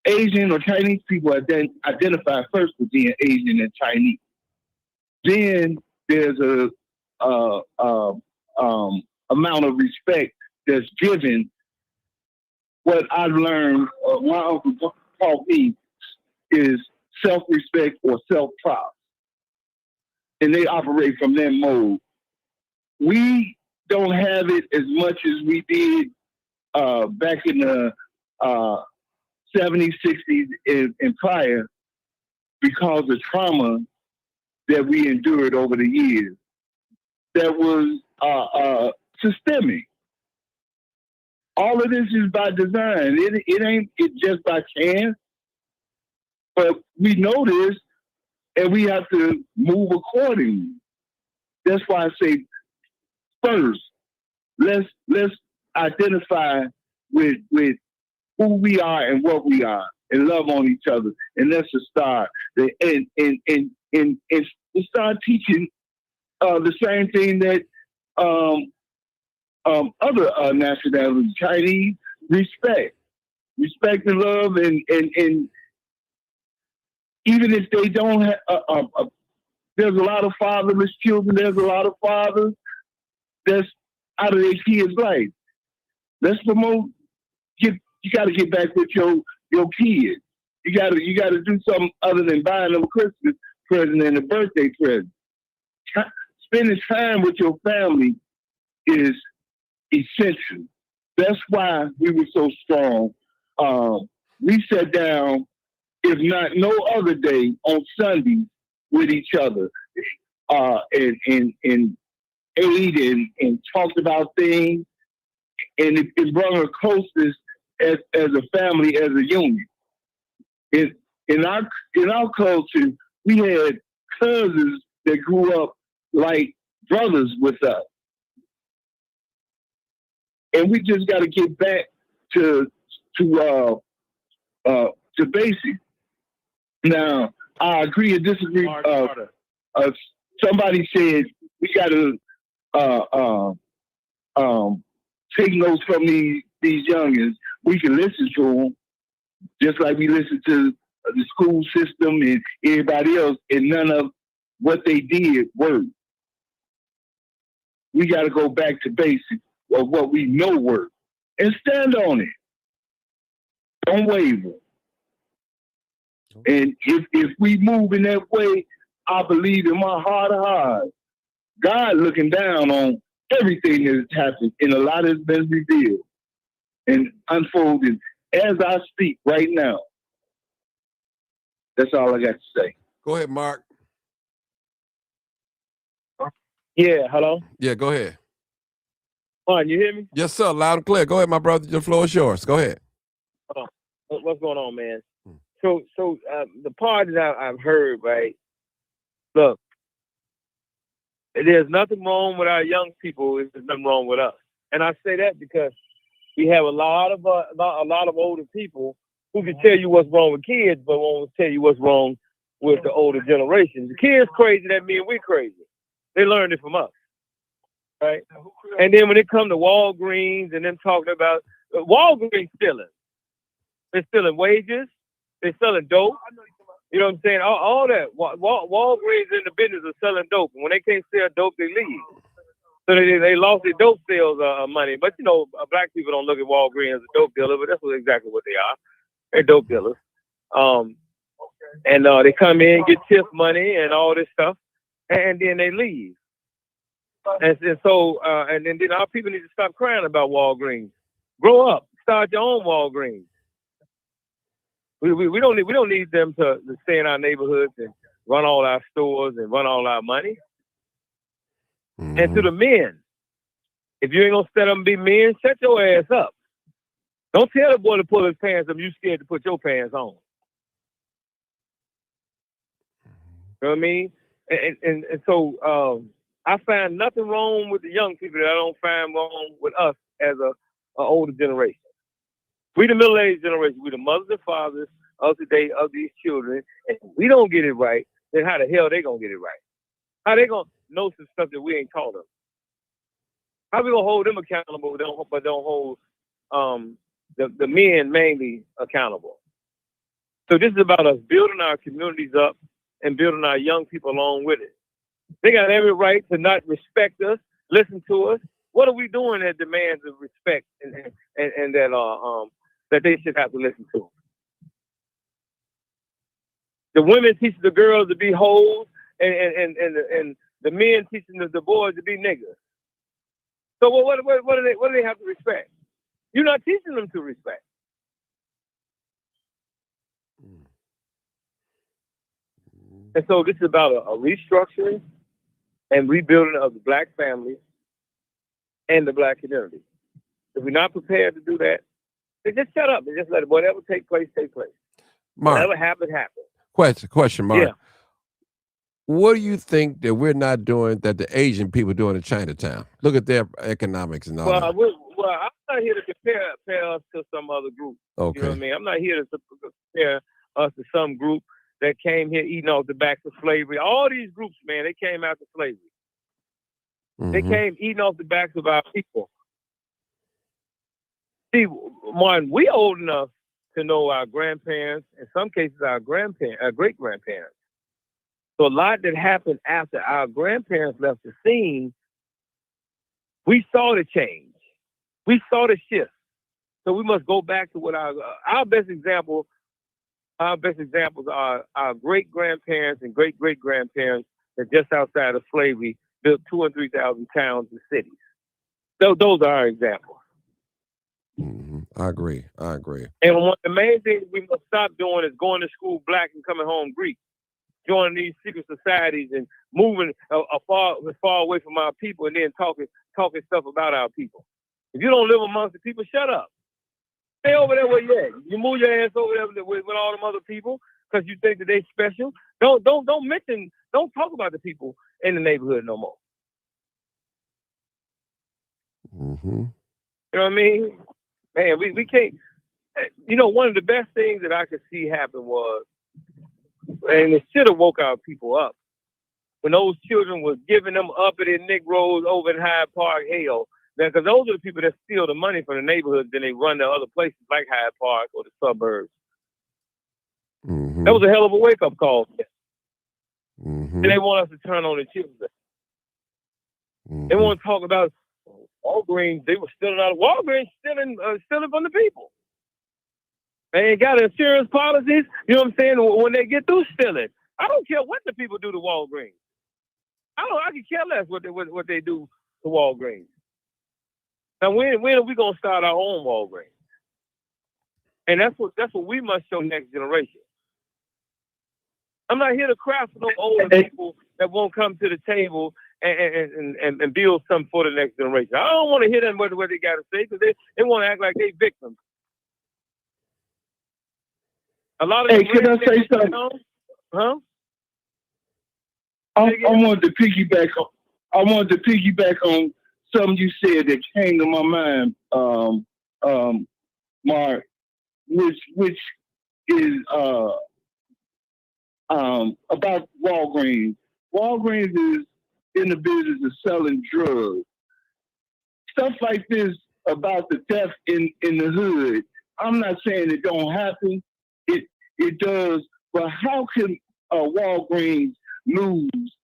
Asian or Chinese people identify first with being Asian and Chinese. Then there's a amount of respect that's given. What I've learned, my uncle taught me, is self-respect or self-pride. And they operate from that mode. We don't have it as much as we did back in the 70s, 60s, and prior, because of trauma that we endured over the years. That was systemic. All of this is by design. It ain't just by chance. But we know this, and we have to move accordingly. That's why I say, first, let's identify with who we are and what we are, and love on each other, and that's a start. And start teaching the same thing that other nationalities, Chinese, respect and love, and even if they don't have, there's a lot of fatherless children. There's a lot of fathers that's out of their kids' life. Let's promote. You got to get back with your kids. You got to do something other than buying them a Christmas present and a birthday present. Spending time with your family is essential. That's why we were so strong. We sat down, if not no other day, on Sunday with each other, and ate and talked about things, and it brought us closeness as a family, as a union. In our culture, we had cousins that grew up like brothers with us. And we just got to get back to basics. Now, I agree and disagree. Somebody said we got to take notes from these youngins. We can listen to them just like we listen to the school system and everybody else, and none of what they did worked. We got to go back to basics of what we know works and stand on it. Don't waver. And if we move in that way, I believe in my heart of hearts, God looking down on everything that has happened, and a lot has been revealed and unfolded as I speak right now. That's all I got to say. Go ahead, Mark. Yeah, hello? Yeah, go ahead. Martin, you hear me? Yes, sir. Loud and clear. Go ahead, my brother. The floor is yours. Go ahead. What's going on, man? So the part that I've heard, right? Look, there's nothing wrong with our young people. There's nothing wrong with us, and I say that because we have a lot of older people who can tell you what's wrong with kids, but won't tell you what's wrong with the older generation. The kids crazy, that means we're crazy. They learned it from us, right? And then when it comes to Walgreens and them talking about Walgreens stealing, they're stealing wages, they're selling dope. You know what I'm saying? All that. Walgreens in the business of selling dope. And when they can't sell dope, they leave. So they lost their dope sales money. But, you know, black people don't look at Walgreens as a dope dealer, but that's exactly what they are. They're dope dealers. And they come in, get tip money and all this stuff, and then they leave. And so then our people need to stop crying about Walgreens. Grow up. Start your own Walgreens. We don't need them to stay in our neighborhoods and run all our stores and run all our money. Mm-hmm. And to the men, if you ain't gonna set them and be men, shut your ass up. Don't tell the boy to pull his pants up. You scared to put your pants on. You know what I mean? And so I find nothing wrong with the young people that I don't find wrong with us as a older generation. We the middle-aged generation. We the mothers and fathers of today of these children. And if we don't get it right, then how the hell they gonna get it right? How they gonna know some stuff that we ain't taught them? How we gonna hold them accountable but don't hold the men mainly accountable? So this is about us building our communities up and building our young people along with it. They got every right to not respect us, listen to us. What are we doing that demands of respect and that they should have to listen to? The women teaching the girls to be hoes, and the men teaching the boys to be niggas. So what do they have to respect? You're not teaching them to respect. And so this is about a restructuring and rebuilding of the Black family and the Black community. If we're not prepared to do that, then just shut up and just let whatever take place, take place. Mark, whatever happened, happened. Question, Mark. Yeah. What do you think that we're not doing that the Asian people doing in Chinatown? Look at their economics and all that. I'm not here to compare us to some other group. Okay. You know what I mean? I'm not here to compare us to some group that came here eating off the backs of slavery. All these groups, man, they came after slavery. Mm-hmm. They came eating off the backs of our people. See, Martin, we old enough to know our grandparents, in some cases our great-grandparents. So a lot that happened after our grandparents left the scene, we saw the change. We saw the shift. So we must go back to what our best examples are our great-grandparents and great-great-grandparents that just outside of slavery built 2,000 and 3,000 towns and cities. So those are our examples. Mm-hmm. I agree. And one of the main things we must stop doing is going to school Black and coming home Greek. Joining these secret societies and moving far away from our people and then talking stuff about our people. If you don't live amongst the people, shut up. Stay over there where you at. You move your ass over there with all them other people because you think that they special. Don't talk about the people in the neighborhood no more. Mm-hmm. You know what I mean? Man, we can't. You know, one of the best things that I could see happen was, and it should have woke our people up, when those children was giving them uppity Negroes over in Hyde Park hell. Because those are the people that steal the money from the neighborhoods, then they run to other places like Hyde Park or the suburbs. Mm-hmm. That was a hell of a wake-up call. Mm-hmm. And they want us to turn on the children. Mm-hmm. They want to talk about Walgreens. They were stealing out of Walgreens, stealing from the people. They ain't got insurance policies. You know what I'm saying? When they get through stealing, I don't care what the people do to Walgreens. I can care less what they do to Walgreens. Now, when are we gonna start our own Walgreens? And that's what we must show next generation. I'm not here to cry for no older people that won't come to the table and build something for the next generation. I don't want to hear them what they got to say because they want to act like they victims. A lot of can I say something? Huh? I wanted to piggyback on something you said that came to my mind, Mark, which is about Walgreens. Walgreens is in the business of selling drugs. Stuff like this about the theft in the hood. I'm not saying it don't happen. It does. But how can Walgreens lose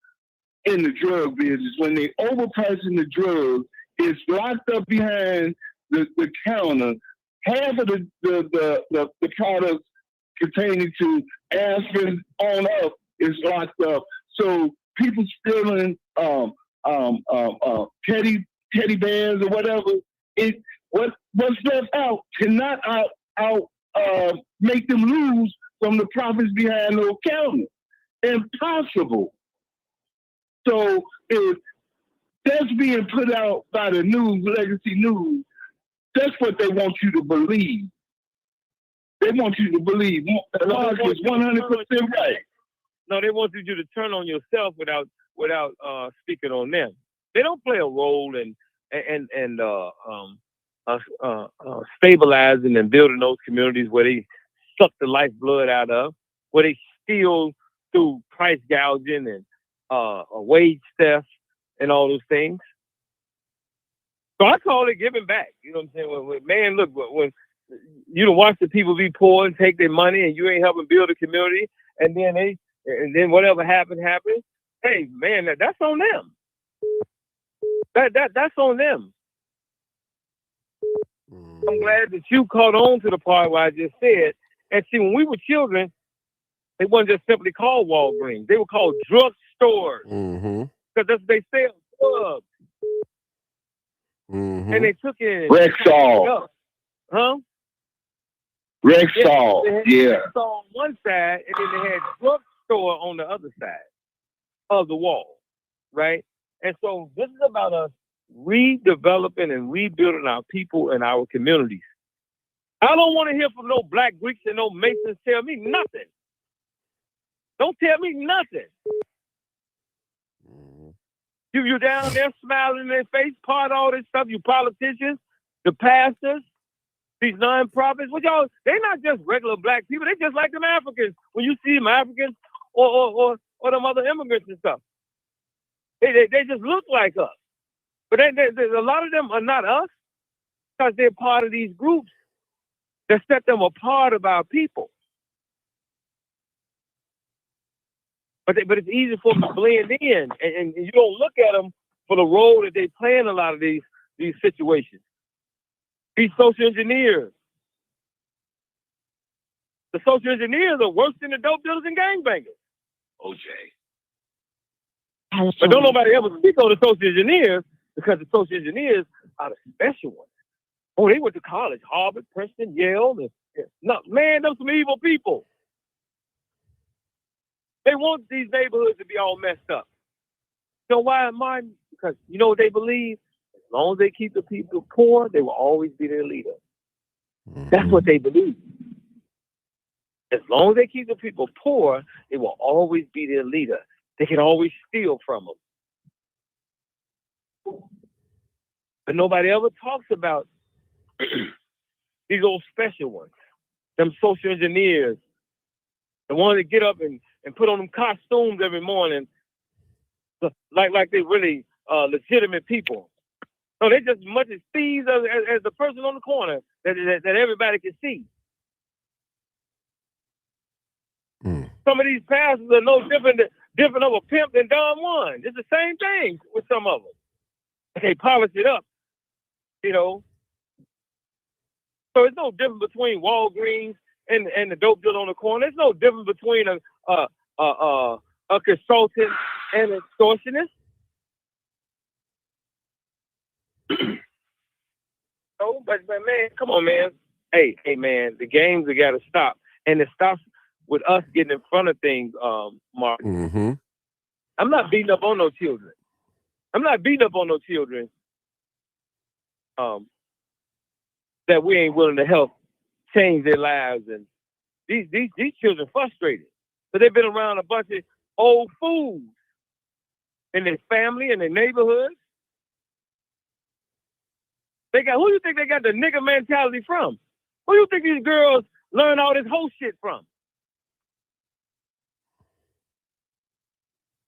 in the drug business when they overpricing the drugs? It's locked up behind the counter. Half of the products pertaining to aspirin on up is locked up. So people stealing teddy bears or whatever. What's left out cannot make them lose from the profits behind those counters. Impossible. So if that's being put out by the news, Legacy News, that's what they want you to believe. They want you to believe Mark is 100% right. No, they want you to turn on yourself without speaking on them. They don't play a role in stabilizing and building those communities where they suck the lifeblood out of, where they steal through price gouging and wage theft and all those things. So I call it giving back. You know what I'm saying? Man, look, when you don't watch the people be poor and take their money and you ain't helping build a community, and then whatever happened. Hey, man, that's on them. That's on them. I'm glad that you caught on to the part where I just said. And see, when we were children, they weren't just simply called Walgreens. They were called drug stores. Because they sell drugs. And they took it. Rexall. Huh? Rexall. Yeah. Rexall on one side, and then they had drugstore on the other side of the wall, right? And so this is about us redeveloping and rebuilding our people and our communities. I don't want to hear from no Black Greeks and no Masons tell me nothing. Don't tell me nothing. You down there smiling in their face, part of all this stuff, you politicians, the pastors, these nonprofits, what y'all, they're not just regular Black people, they just like them Africans. When you see them Africans or them other immigrants and stuff. They just look like us. But a lot of them are not us because they're part of these groups that set them apart of our people. But it's easy for them to blend in, and you don't look at them for the role that they play in a lot of these situations. These social engineers. The social engineers are worse than the dope dealers and gangbangers. OJ. But don't nobody ever speak on the social engineers because the social engineers are the special ones. Oh, they went to college, Harvard, Princeton, Yale. No, man, those some evil people. They want these neighborhoods to be all messed up. So why, Martin? Because you know what they believe? As long as they keep the people poor, they will always be their leader. That's what they believe. As long as they keep the people poor, they will always be their leader. They can always steal from them. But nobody ever talks about these old special ones, them social engineers, the ones that get up and put on them costumes every morning, like they really legitimate people. So they're just as much as thieves as the person on the corner that everybody can see. Some of these pastors are no different of a pimp than Don Juan. It's the same thing with some of them. They polish it up, you know. So it's no difference between Walgreens and the dope dealer on the corner. There's no difference between a consultant and an extortionist. No, but man, come on, man. Hey, man, the games have got to stop, and it stops with us getting in front of things, Mark. I'm not beating up on no children. That we ain't willing to help change their lives, and these children frustrated. So they've been around a bunch of old fools in their family and their neighborhoods. Who you think they got the nigger mentality from? Who you think these girls learn all this whole shit from?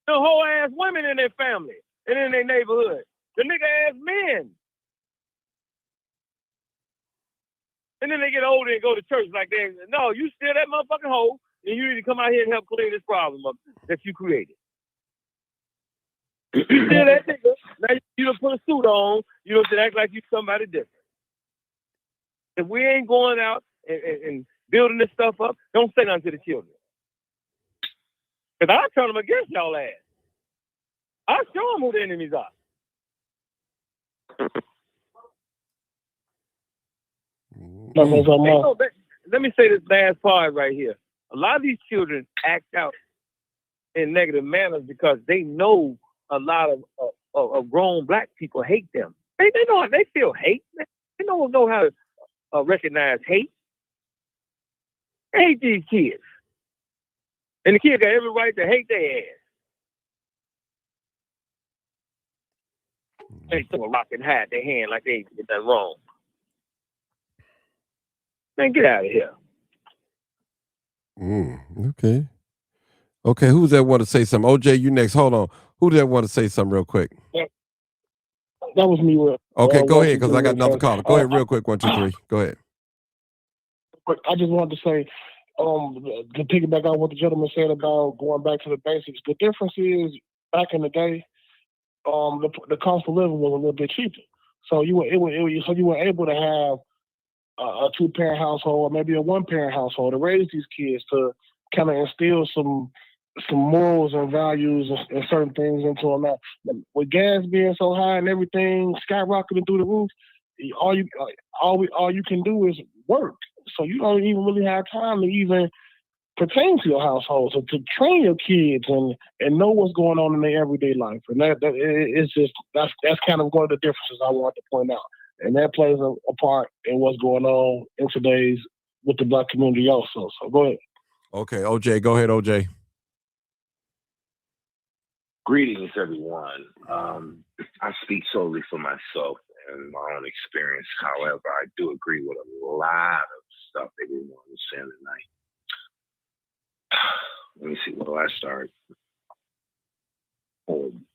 The whole ass women in their family and in their neighborhood. The nigga ass men. And then they get older and go to church like they, no, you still that motherfucking hoe, and you need to come out here and help clean this problem up that you created. You still that nigga. Now you don't put a suit on, you don't act like you somebody different. If we ain't going out and building this stuff up, don't say nothing to the children. Because I turn them against y'all ass. I'll show them who the enemies are. Let me say this last part right here. A lot of these children act out in negative manners because they know a lot of grown black people hate them. They know they feel hate. They don't know how to recognize hate. They hate these kids, and the kids got every right to hate their ass. They throw a rock and hide their hand like they ain't did nothing wrong. Man, get out of here. Okay. Okay, who's that want to say something? OJ, you next. Hold on. Who did that want to say something real quick? That was me. Okay, go ahead, because I got another caller. Go ahead real quick. 1, 2, 3. Go ahead. I just wanted to say, to piggyback on what the gentleman said about going back to the basics, the difference is back in the day, the cost of living was a little bit cheaper. So you were able to have a 2-parent household or maybe a 1-parent household to raise these kids, to kind of instill some morals and values and certain things into them. Now, with gas being so high and everything skyrocketing through the roof, all you can do is work. So you don't even really have time to even pertain to your household, so to train your kids and know what's going on in their everyday life. And that's kind of one of the differences I want to point out. And that plays a part in what's going on in today's with the black community also. So go ahead. Okay, OJ, go ahead, OJ. Greetings, everyone. I speak solely for myself and my own experience. However, I do agree with a lot of stuff everyone was saying tonight. Let me see, where do I start? Home.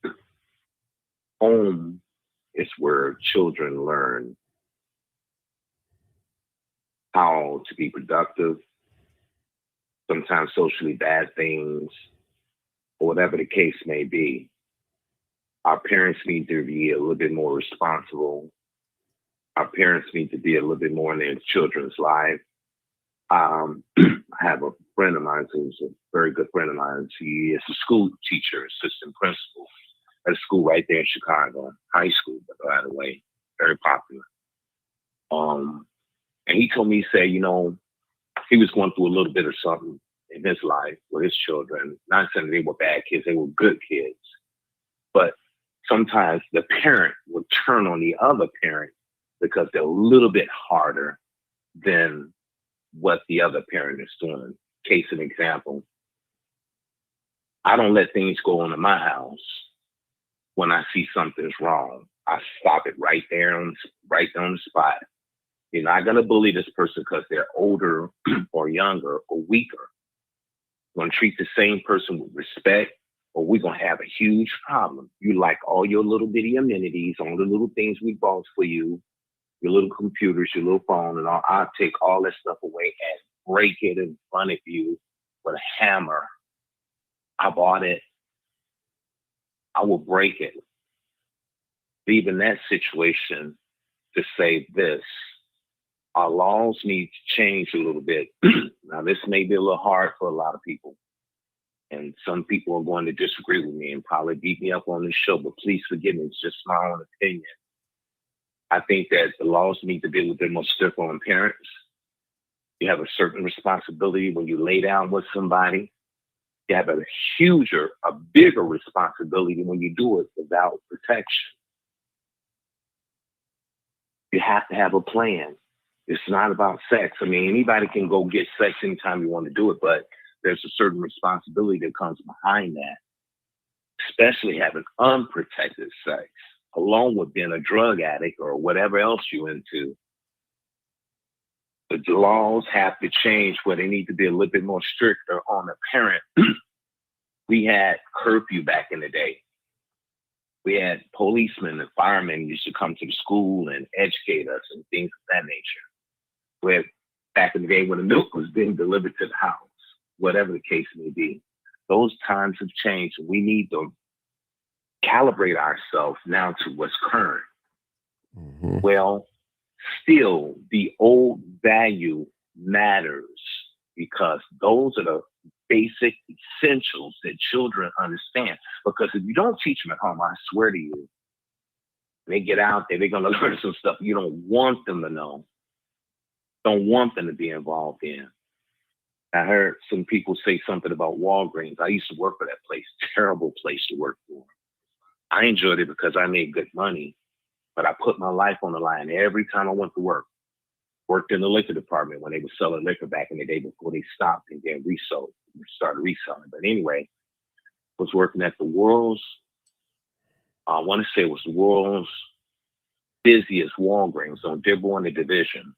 Home is where children learn how to be productive, sometimes socially bad things, or whatever the case may be. Our parents need to be a little bit more responsible. Our parents need to be a little bit more in their children's life. I have a friend of mine who's a very good friend of mine. He is a school teacher, assistant principal at a school right there in Chicago, high school, by the way, very popular. And he told me, he was going through a little bit of something in his life with his children. Not saying they were bad kids, they were good kids. But sometimes the parent will turn on the other parent because they're a little bit harder than what the other parent is doing. Case in example, I don't let things go on in my house when I see something's wrong. I stop it right there on the spot. You're not going to bully this person because they're older or younger or weaker. You're going to treat the same person with respect, or we're going to have a huge problem. You like all your little bitty amenities, all the little things we bought for you, your little computers, your little phone, and all. I'll take all that stuff away and break it in front of you with a hammer. I bought it. I will break it. Leaving that situation to say this. Our laws need to change a little bit. Now, this may be a little hard for a lot of people. And some people are going to disagree with me and probably beat me up on this show, but please forgive me. It's just my own opinion. I think that the laws need to be a little bit more stiff on parents. You have a certain responsibility when you lay down with somebody. You have a bigger responsibility when you do it without protection. You have to have a plan. It's not about sex. I mean, anybody can go get sex anytime you want to do it, but there's a certain responsibility that comes behind that, especially having unprotected sex, along with being a drug addict or whatever else you're into. The laws have to change where they need to be a little bit more stricter on the parent. We had curfew back in the day. We had policemen and firemen used to come to the school and educate us and things of that nature. Where back in the day when the milk was being delivered to the house, whatever the case may be, those times have changed. We need to calibrate ourselves now to what's current. Mm-hmm. Well, still the old value matters because those are the basic essentials that children understand. Because if you don't teach them at home, I swear to you, they get out there, they're going to learn some stuff you don't want them to know, don't want them to be involved in. I heard some people say something about Walgreens. I used to work for that place. Terrible place to work for. I enjoyed it because I made good money, but I put my life on the line every time I went to work. Worked in the liquor department when they were selling liquor back in the day before they stopped and then started reselling. But anyway, was working at the world's, I want to say it was the world's busiest Walgreens on Dearborn Division.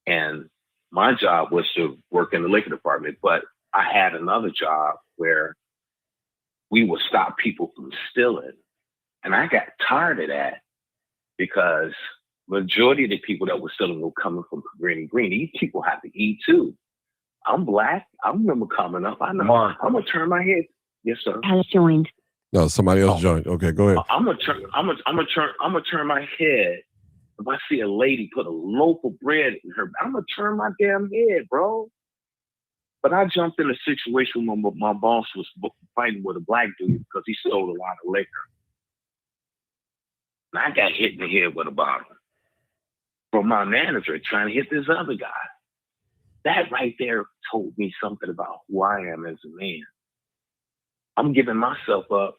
And my job was to work in the liquor department, but I had another job where we would stop people from stealing. And I got tired of that because majority of the people that were stealing were coming from Green. These people have to eat too. I'm Black. I remember coming up. I know. Mark. I'm gonna turn my head. Yes, sir. Has joined. No, somebody else joined. Okay, go ahead. I'm gonna turn my head. If I see a lady put a loaf of bread in her, I'm gonna turn my damn head, bro. But I jumped in a situation where my boss was fighting with a Black dude because he stole a lot of liquor. And I got hit in the head with a bottle from my manager trying to hit this other guy. That right there told me something about who I am as a man. I'm giving myself up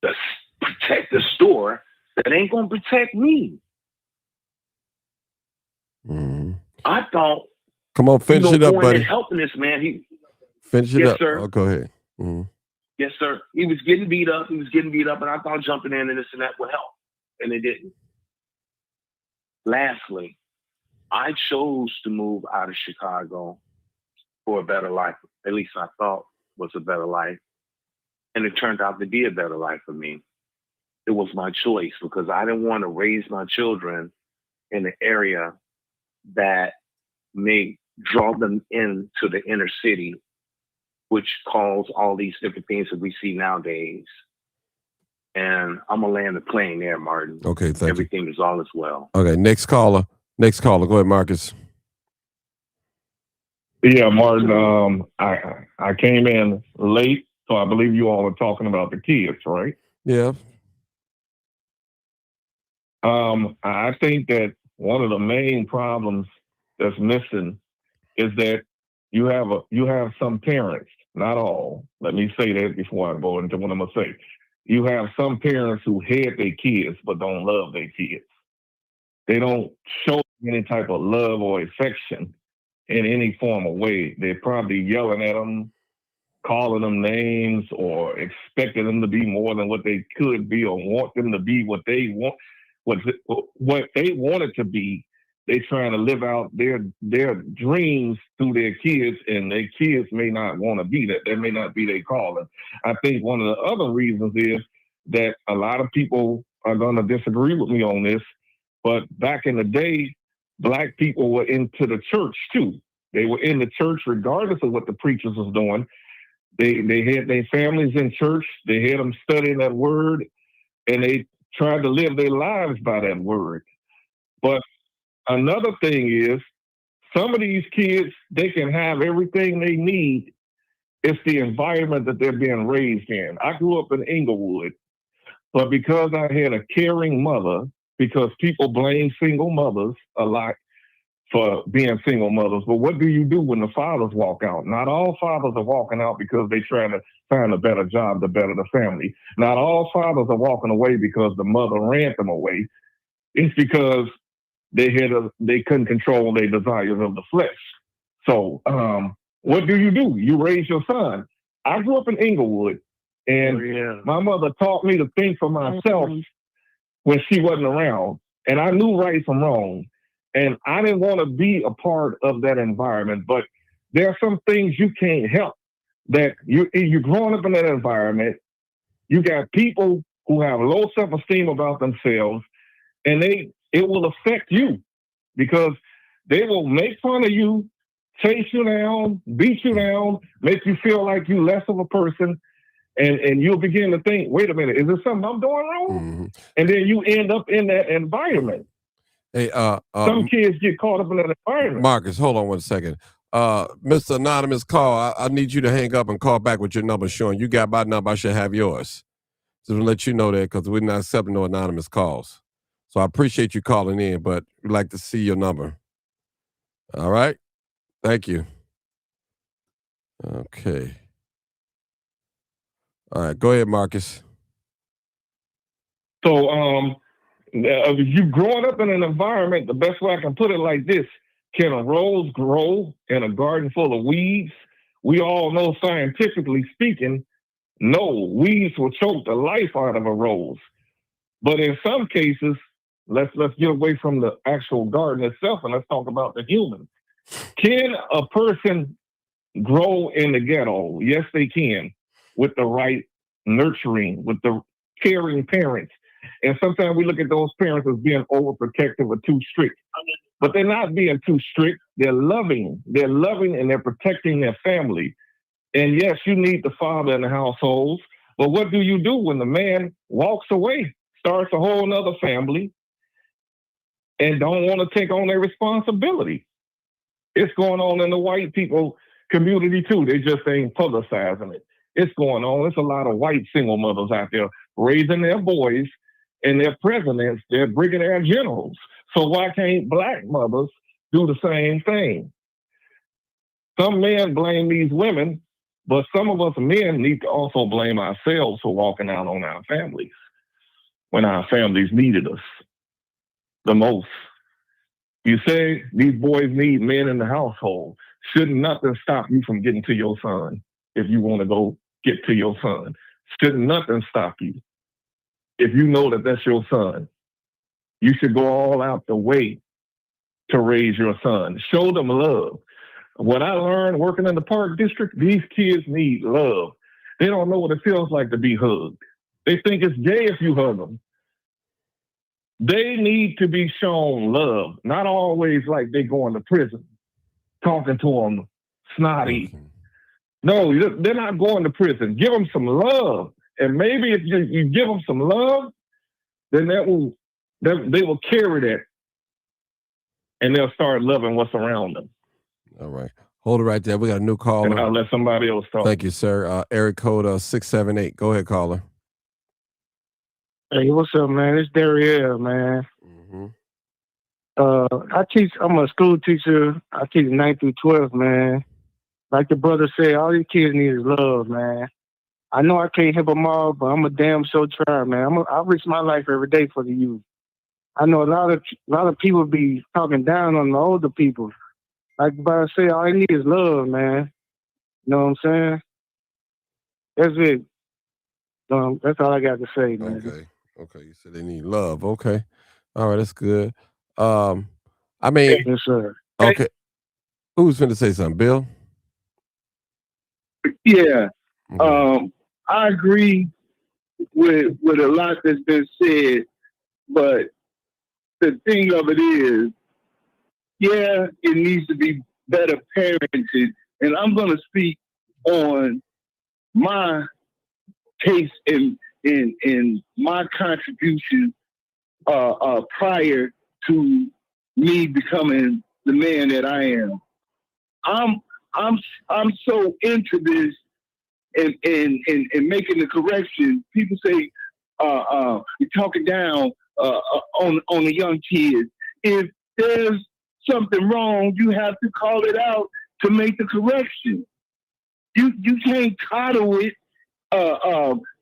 to protect the store that ain't gonna protect me. Mm-hmm. I thought, come on, finish it up, buddy. Helping this man, finish it yes, up. Sir. Oh, go ahead. Mm-hmm. Yes, sir. He was getting beat up, and I thought jumping in and this and that would help, and it didn't. Lastly, I chose to move out of Chicago for a better life. At least I thought was a better life, and it turned out to be a better life for me. It was my choice because I didn't want to raise my children in an area that may draw them into the inner city, which caused all these different things that we see nowadays. And I'm going to land the plane there, Martin. Okay, thank Everything you. is all as well. Okay, next caller. Go ahead, Marcus. Yeah, Martin, I came in late, so I believe you all are talking about the kids, right? Yeah. I think that one of the main problems that's missing is that you have some parents, not all. Let me say that before I go into what I'm gonna say. You have some parents who hate their kids but don't love their kids. They don't show any type of love or affection in any form of way. They're probably yelling at them, calling them names, or expecting them to be more than what they could be, or want them to be what they want. What they wanted to be, they trying to live out their dreams through their kids, and their kids may not want to be that. That may not be their calling. I think one of the other reasons is that a lot of people are going to disagree with me on this, but back in the day, Black people were into the church too. They were in the church regardless of what the preachers was doing. They had their families in church. They had them studying that word, and they tried to live their lives by that word. But another thing is, some of these kids, they can have everything they need. It's the environment that they're being raised in. I grew up in Inglewood, but because I had a caring mother, because people blame single mothers a lot for being single mothers, but what do you do when the fathers walk out? Not all fathers are walking out because they're trying to find a better job to better the family. Not all fathers are walking away because the mother ran them away. It's because they couldn't control their desires of the flesh. So what do? You raise your son. I grew up in Inglewood, and my mother taught me to think for myself when she wasn't around. And I knew right from wrong. And I didn't want to be a part of that environment. But there are some things you can't help. That you're growing up in that environment. You got people who have low self-esteem about themselves, and it will affect you because they will make fun of you, chase you down, beat you down, make you feel like you're less of a person. And you'll begin to think, wait a minute, is there something I'm doing wrong? Mm-hmm. And then you end up in that environment. Hey, some kids get caught up in that environment. Marcus, hold on one second. Mr. Anonymous Call, I need you to hang up and call back with your number, Sean. You got my number. I should have yours. Just to let you know that because we're not accepting no anonymous calls. So I appreciate you calling in, but we'd like to see your number. All right? Thank you. Okay. All right. Go ahead, Marcus. So, you growing up in an environment, the best way I can put it like this, can a rose grow in a garden full of weeds? We all know, scientifically speaking, no, weeds will choke the life out of a rose. But in some cases, let's get away from the actual garden itself and let's talk about the human. Can a person grow in the ghetto? Yes, they can, with the right nurturing, with the caring parents. And sometimes we look at those parents as being overprotective or too strict. But they're not being too strict. They're loving. They're loving and they're protecting their family. And yes, you need the father in the households. But what do you do when the man walks away, starts a whole nother family, and don't want to take on their responsibility? It's going on in the white people community too. They just ain't publicizing it. It's going on. There's a lot of white single mothers out there raising their boys, and their presidents, their brigadier generals. So why can't black mothers do the same thing? Some men blame these women, but some of us men need to also blame ourselves for walking out on our families when our families needed us the most. You say these boys need men in the household. Shouldn't nothing stop you from getting to your son if you want to go get to your son? Shouldn't nothing stop you if you know that that's your son? You should go all out the way to raise your son. Show them love. What I learned working in the Park District, these kids need love. They don't know what it feels like to be hugged. They think it's gay if you hug them. They need to be shown love, not always like they going to prison, talking to them snotty. No, they're not going to prison. Give them some love. And maybe if you give them some love, then they will carry that and they'll start loving what's around them. All right. Hold it right there. We got a new caller. And I'll let somebody else talk. Thank you, sir. Area code 678. Go ahead, caller. Hey, what's up, man? It's Dariel, man. Mm-hmm. I'm a school teacher. I teach 9th through 12th, man. Like the brother said, all these kids need is love, man. I know I can't help them all, but I'm a damn sure try, man. I risk my life every day for the youth. I know a lot of people be talking down on the older people. Like the brother said, all they need is love, man. You know what I'm saying? That's it. That's all I got to say, man. Okay. You said they need love. Okay. All right, that's good. I mean, yes, sir. Okay. Who's finna say something, Bill? Yeah. I agree with a lot that's been said, but the thing of it is, yeah, it needs to be better parented. And I'm going to speak on my case in my contribution prior to me becoming the man that I am. I'm so into this and making the correction. People say you're talking down on the young kids. If there's something wrong, you have to call it out to make the correction. You can't coddle it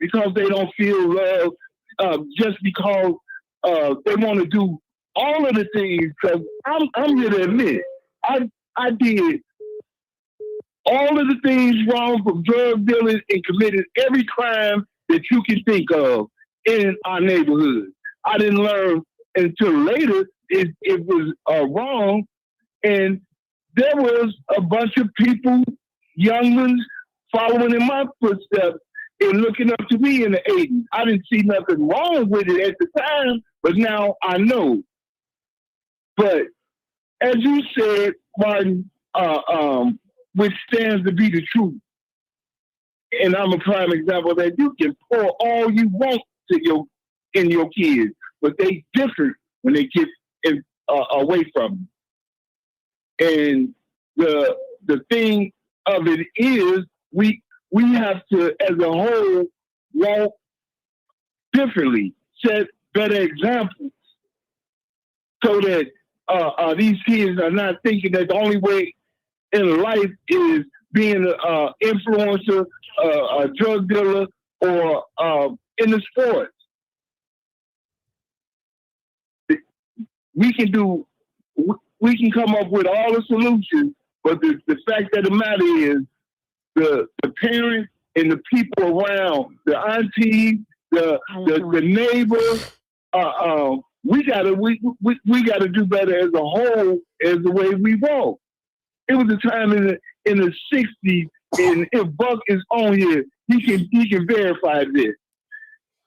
because they don't feel love, just because they want to do all of the things. Because I'm here to admit, I did all of the things wrong, from drug dealing, and committed every crime that you can think of in our neighborhood. I didn't learn until later it was wrong, and there was a bunch of people, young ones, following in my footsteps and looking up to me in the 80s. I didn't see nothing wrong with it at the time, but now I know. But as you said, Martin, which stands to be the truth, and I'm a prime example that you can pour all you want to in your kids, but they different when they get away from them. And the the thing of it is we have to, as a whole, walk differently, set better examples, so that these kids are not thinking that the only way in life is being an influencer, a drug dealer, or in the sports. We can come up with all the solutions, but the fact of the matter is the parents and the people around, the aunties, the neighbors, we gotta do better as a whole, as the way we walk. It was a time in the 60s, and if Buck is on here, he can verify this,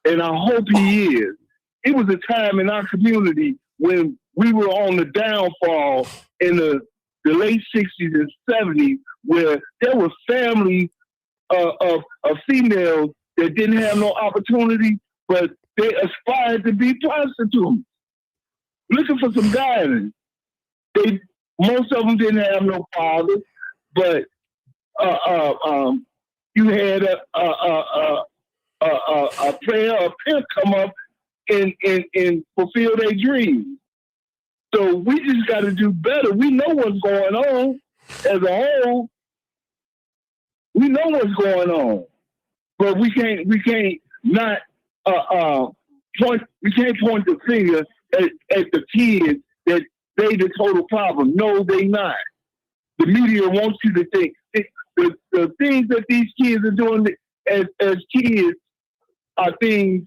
and I hope he is. It was a time in our community when we were on the downfall in the late 60s and 70s, where there were families of females that didn't have no opportunity, but they aspired to be prostitutes, looking for some guidance. Most of them didn't have no fathers, but you had a player, a pimp come up and fulfill their dreams. So we just got to do better. We know what's going on as a whole. We know what's going on, but we can't not point. We can't point the finger at the kids that they the total problem. No, they not. The media wants you to think the things that these kids are doing as kids are things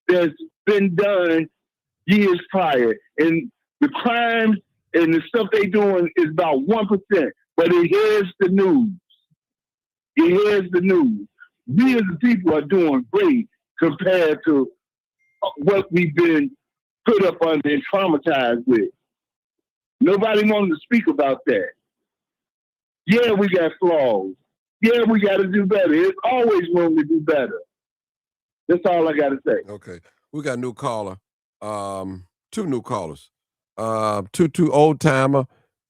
that's been done years prior, and the crimes and the stuff they doing is about 1%. But it hears the news. It hears the news. We as the people are doing great compared to what we've been put up under and traumatized with. Nobody wanted to speak about that. Yeah, we got flaws. Yeah, we got to do better. There's always room to do better. That's all I got to say. Okay. We got a new caller. 2 new callers. Two old timer.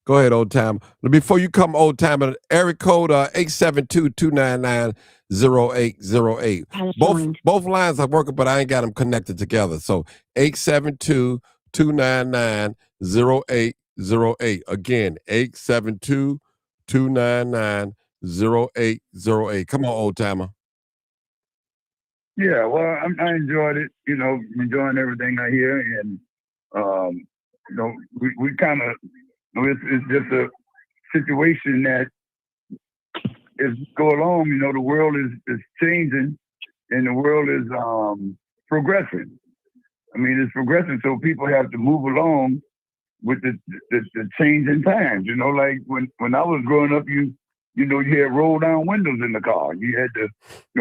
Go ahead, old timer. Before you come, old timer, area code 872-299-0808. Both lines are working, but I ain't got them connected together. So 872-299-0808. Again, 872-299-0808. Come on, old timer. Yeah, well, I enjoyed it. Enjoying everything I hear, and we kind of. It's just a situation that is go along. The world is changing, and the world is progressing. I mean, it's progressing, so people have to move along with the changing times. Like when I was growing up, you had roll down windows in the car. You had to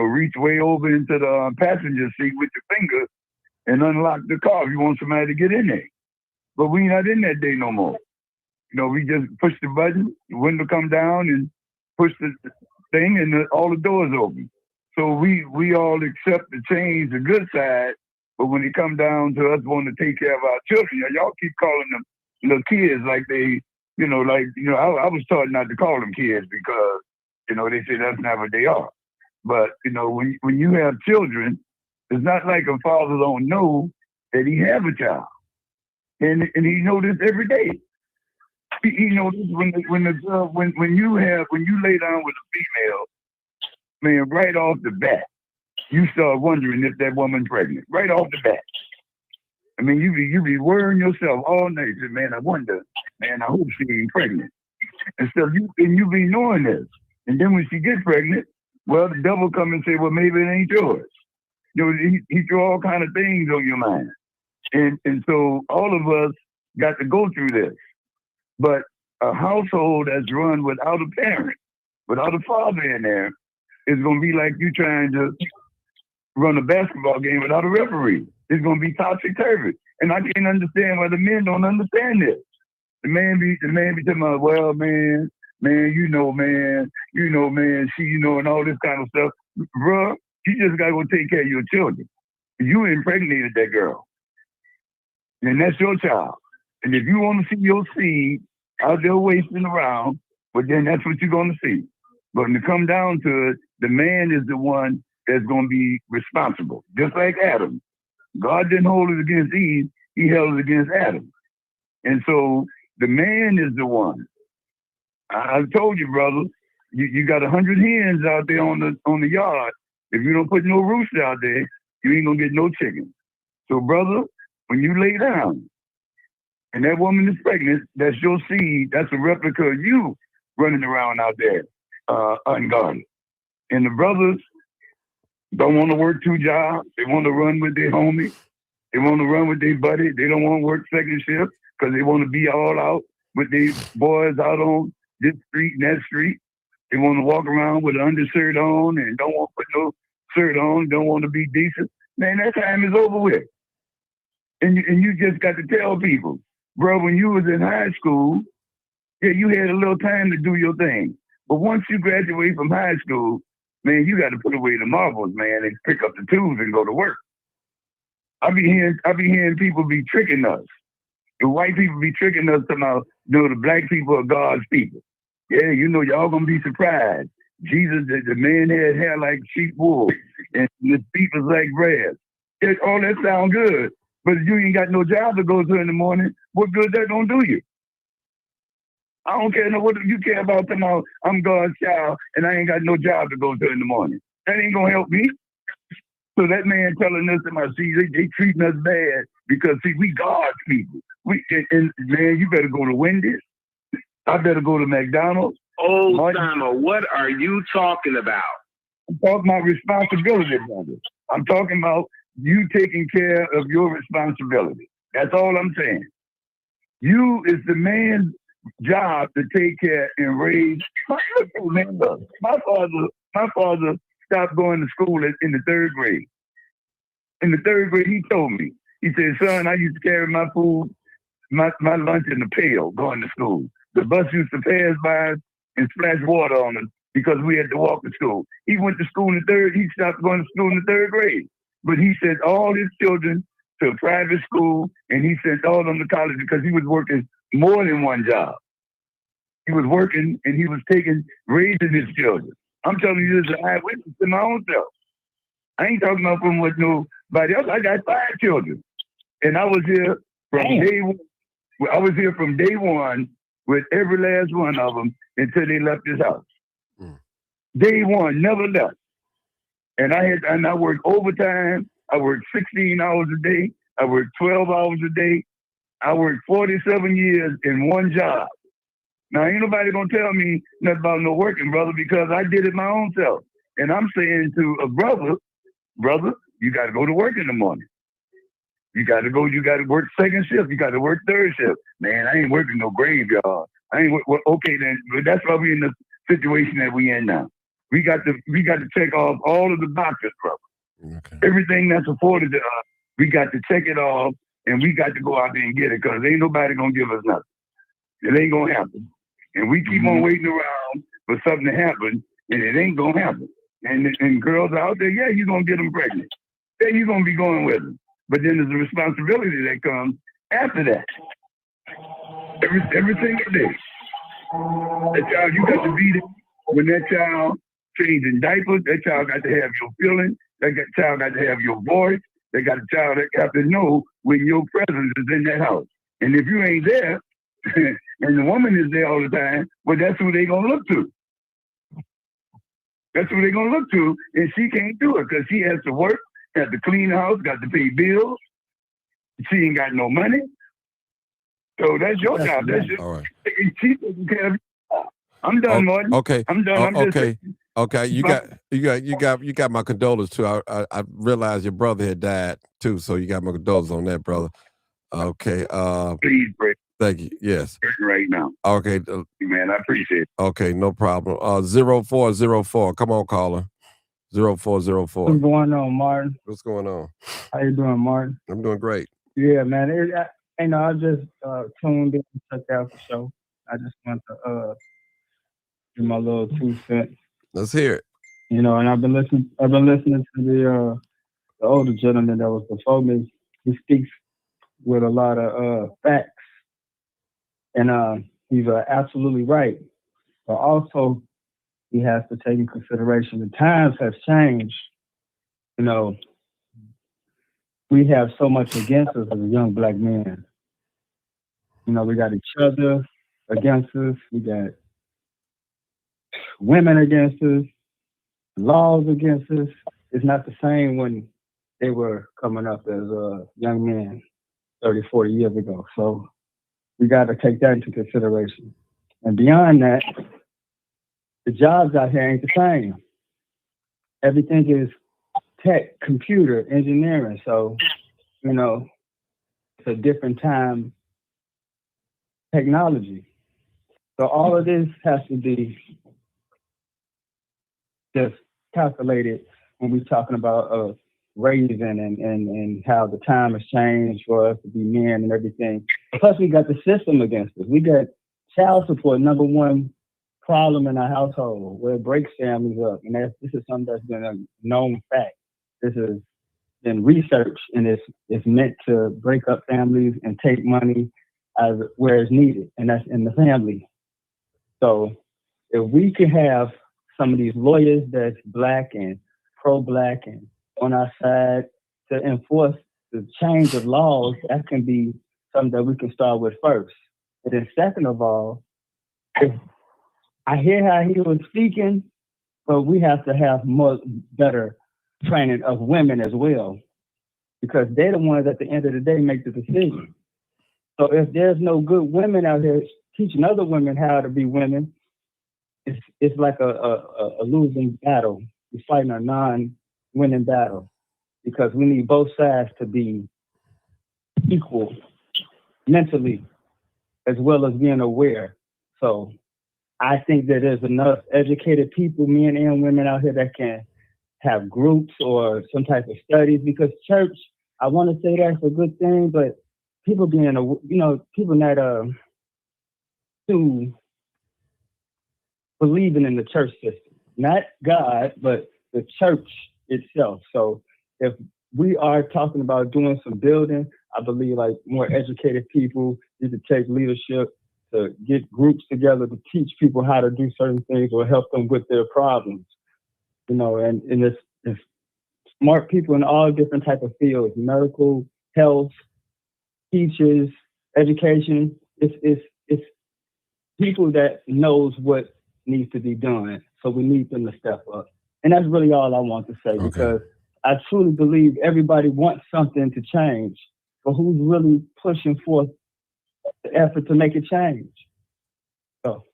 reach way over into the passenger seat with your finger and unlock the car if you want somebody to get in there. But we not in that day no more. We just push the button, the window come down, and push the thing, and all the doors open. So we all accept the change, the good side, but when it come down to us wanting to take care of our children, y'all keep calling them little kids like they, I was taught not to call them kids because, they say that's not what they are. But, when you have children, it's not like a father don't know that he have a child. And he know this every day. He knows when you lay down with a female, man, right off the bat, you start wondering if that woman's pregnant. Right off the bat. I mean, you be worrying yourself all night. Man, I wonder. Man, I hope she ain't pregnant. And so you be knowing this. And then when she gets pregnant, well, the devil come and say, well, maybe it ain't yours. He threw all kind of things on your mind. And so all of us got to go through this. But a household that's run without a parent, without a father in there, is going to be like you trying to run a basketball game without a referee. It's going to be topsy-turvy. And I can't understand why the men don't understand this. The man be talking about, well, man, she, and all this kind of stuff. Bruh, you just got to go take care of your children. You impregnated that girl. And that's your child. And if you want to see your seed out there wasting around, But then that's what you're going to see. But when it come down to it, the man is the one that's going to be responsible. Just like Adam. God didn't hold it against Eve. He held it against Adam. And so the man is the one. I told you, brother, you got 100 hens out there on the yard. If you don't put no rooster out there, you ain't going to get no chicken. So, brother, when you lay down and that woman is pregnant, that's your seed. That's a replica of you running around out there unguarded. And the brothers don't want to work 2 jobs. They want to run with their homie. They want to run with their buddy. They don't want to work second shift because they want to be all out with their boys out on this street and that street. They want to walk around with an undershirt on and don't want to put no shirt on, don't want to be decent. Man, that time is over with. And you just got to tell people, bro, when you was in high school, yeah, you had a little time to do your thing. But once you graduate from high school, man, you got to put away the marbles, man, and pick up the tools and go to work. I be hearing people be tricking us. The white people be tricking us about, the black people are God's people. Yeah, y'all gonna be surprised. Jesus, the man had hair like sheep wool, and his feet was like grass. All that sound good, but if you ain't got no job to go to in the morning, what good that gonna do you? I don't care what you care about tomorrow. I'm God's child, and I ain't got no job to go to in the morning. That ain't gonna help me. So that man telling us about, see, they treating us bad because, see, we God's people. And man, you better go to Wendy's. I better go to McDonald's. Old timer, what are you talking about? I'm talking about responsibility, brother. I'm talking about you taking care of your responsibility. That's all I'm saying. It's the man's job to take care and raise. My father stopped going to school in the 3rd grade. In the 3rd grade, he told me, he said, son, I used to carry my food, my lunch in the pail going to school. The bus used to pass by and splash water on us because we had to walk to school. He went to school in he stopped going to school in the 3rd grade. But he sent all his children to a private school, and he sent all of them to college because he was working more than one job. He was working and he was raising his children. I'm telling you this as an eyewitness to my own self. I ain't talking about from what nobody else. I got 5 children. And I was here from day one. I was here from day one with every last one of them until they left this house. Day one, never left. And I worked overtime. I worked 16 hours a day. I worked 12 hours a day. I worked 47 years in one job. Now, ain't nobody gonna tell me nothing about no working, brother, because I did it my own self. And I'm saying to a brother, you got to go to work in the morning. You got to work second shift. You got to work third shift. Man, I ain't working no graveyard. Okay, then, but that's why we in the situation that we in now. We got to check off all of the boxes, brother. Okay. Everything that's afforded to us, we got to check it off, and we got to go out there and get it, because ain't nobody gonna give us nothing. It ain't gonna happen. And we keep on waiting around for something to happen, and it ain't gonna happen. And girls out there, yeah, you're gonna get them pregnant. Yeah, you're gonna be going with them. But then there's a responsibility that comes after that. Every single day. That child, you got to be there when that child changing diapers. That child got to have your feeling. That child got to have your voice. They got a child that got to know when your presence is in that house. And if you ain't there, and the woman is there all the time, well, that's who they gonna look to. That's who they gonna look to, and she can't do it because she has to work, got to clean the house, got to pay bills. She ain't got no money. So that's your job. That's your, all right. She's taking care of you. I'm done, Martin. Okay. I'm done. Okay. You got my condolences too. I realized your brother had died too, so you got my condolences on that, brother. Okay. Please, Brett. Thank you. Yes. Right now. Okay. Man, I appreciate it. Okay, no problem. 0404. Come on, caller. 0404. What's going on, Martin? What's going on? How you doing, Martin? I'm doing great. Yeah, man. I just tuned in and checked out the show. I just want to give my little 2 cents. Let's hear it. And I've been listening to the older gentleman that was before me. He speaks with a lot of facts, and he's absolutely right. But also, we have to take in consideration the times have changed. You know, we have so much against us as young black men. You know, we got each other against us. We got women against us, laws against us. It's not the same when they were coming up as young men 30, 40 years ago. So we got to take that into consideration. And beyond that, the jobs out here ain't the same. Everything is tech, computer, engineering. So, you know, it's a different time technology. So all of this has to be just calculated when we're talking about raising and how the time has changed for us to be men and everything. Plus, we got the system against us. We got child support, number one problem in our household, where it breaks families up. And this is something that's been a known fact. This has been researched, and it's meant to break up families and take money where it's needed, and that's in the family. So if we can have some of these lawyers that's black and pro-black and on our side to enforce the change of laws, that can be something that we can start with first. And then second of all, I hear how he was speaking, but we have to have better training of women as well, because they're the ones at the end of the day make the decision. So if there's no good women out here teaching other women how to be women, it's like a losing battle. We're fighting a non-winning battle, because we need both sides to be equal mentally as well as being aware. So I think that there's enough educated people, men and women out here, that can have groups or some type of studies, because church, I want to say that's a good thing, but people people not too believing in the church system, not God, but the church itself. So if we are talking about doing some building, I believe like more educated people need to take leadership to get groups together to teach people how to do certain things or help them with their problems. You know, and it's smart people in all different type of fields: medical, health, teachers, education. It's people that knows what needs to be done. So we need them to step up. And that's really all I want to say, because I truly believe everybody wants something to change, but who's really pushing forth the effort to make it change? So.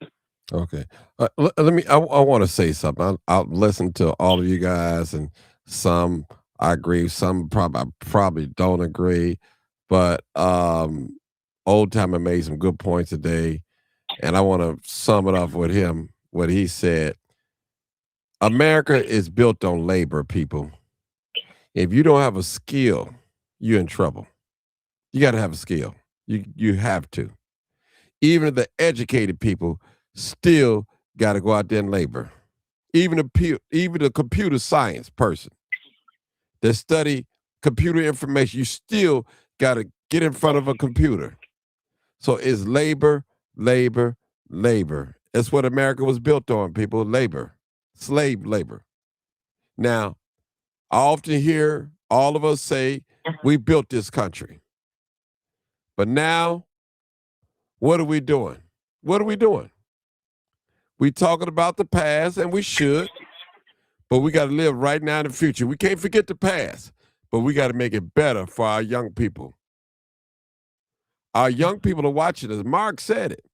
Okay. Let me, I want to say something. I'll listen to all of you guys, and some I agree, some I probably don't agree, but Old Timer made some good points today, and I want to sum it up with him, what he said. America is built on labor, people. If you don't have a skill, you're in trouble. You got to have a skill. You have to. Even the educated people still got to go out there and labor. Even the computer science person that study computer information, you still got to get in front of a computer. So it's labor, labor, labor. That's what America was built on, people. Labor, slave labor. Now, I often hear all of us say, we built this country. But now, what are we doing? What are we doing? We talking about the past, and we should, but we got to live right now in the future. We can't forget the past, but we got to make it better for our young people. Our young people are watching us. Mark said it.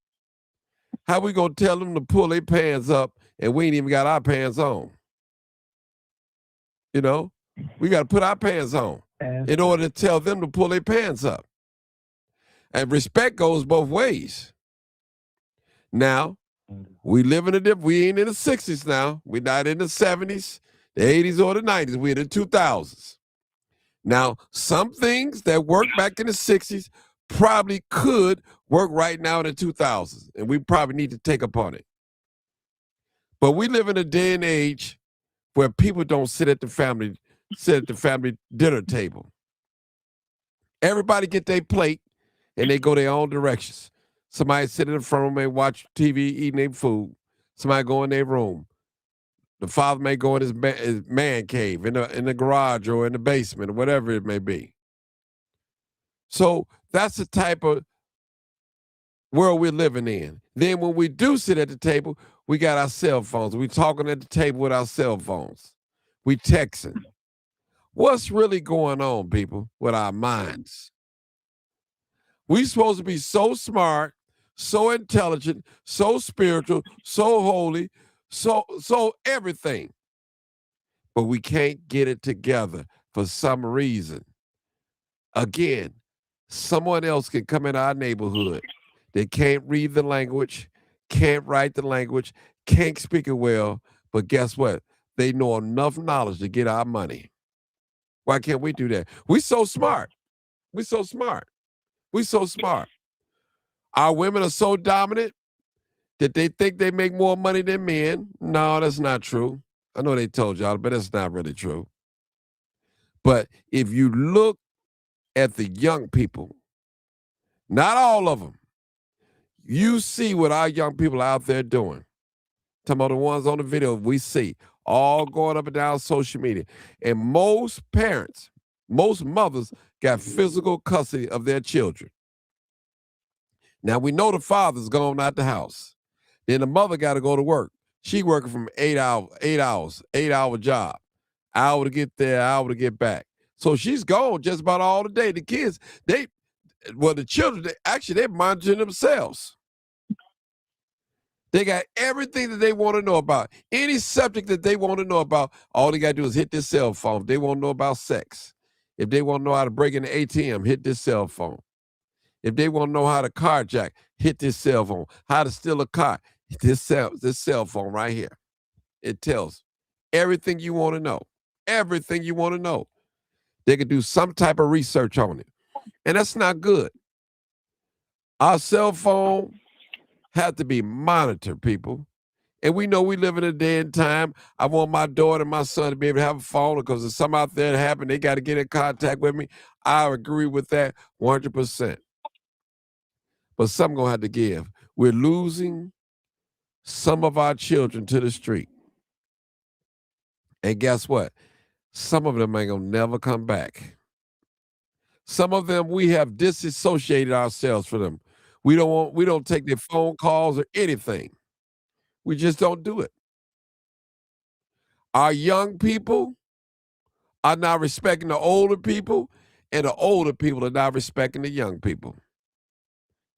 How we going to tell them to pull their pants up and we ain't even got our pants on? You know, we got to put our pants on in order to tell them to pull their pants up. And respect goes both ways. Now, we live in we ain't in the 60s now. We're not in the 70s, the 80s, or the 90s. We're in the 2000s. Now, some things that worked back in the 60s probably could work right now in the 2000s, and we probably need to take up on it. But we live in a day and age where people don't sit at the family dinner table. Everybody get their plate and they go their own directions. Somebody sit in the front room and watch TV, eating their food. Somebody go in their room. The father may go in his man cave, in the garage or in the basement or whatever it may be. So that's the type of world we're living in. Then when we do sit at the table, we got our cell phones. We talking at the table with our cell phones. We texting. What's really going on, people, with our minds? We supposed to be so smart, so intelligent, so spiritual, so holy, so everything. But we can't get it together for some reason. Again, someone else can come in our neighborhood. They can't read the language, can't write the language, can't speak it well, but guess what? They know enough knowledge to get our money. Why can't we do that? We so smart. We so smart. We so smart. Our women are so dominant that they think they make more money than men. No, that's not true. I know they told y'all, but that's not really true. But if you look at the young people, not all of them, you see what our young people are out there doing. Talking about the ones on the video we see, all going up and down social media. And most parents, most mothers got physical custody of their children. Now, we know the father's gone out the house. Then the mother got to go to work. She working from 8 hour job. Hour to get there, hour to get back. So she's gone just about all the day. The kids, the children, they're monitoring themselves. They got everything that they want to know about. Any subject that they want to know about, all they got to do is hit this cell phone. If they want to know about sex, if they want to know how to break in the ATM, hit this cell phone. If they want to know how to carjack, hit this cell phone. How to steal a car, hit this cell phone right here. It tells everything you want to know. Everything you want to know. They could do some type of research on it. And that's not good. Our cell phone have to be monitored, people. And we know we live in a day and time. I want my daughter and my son to be able to have a phone because if something out there that happened, they got to get in contact with me. I agree with that 100%. But something going to have to give. We're losing some of our children to the street. And guess what? Some of them ain't going to never come back. Some of them, we have disassociated ourselves from them. We don't take their phone calls or anything. We just don't do it. Our young people are not respecting the older people, and the older people are not respecting the young people.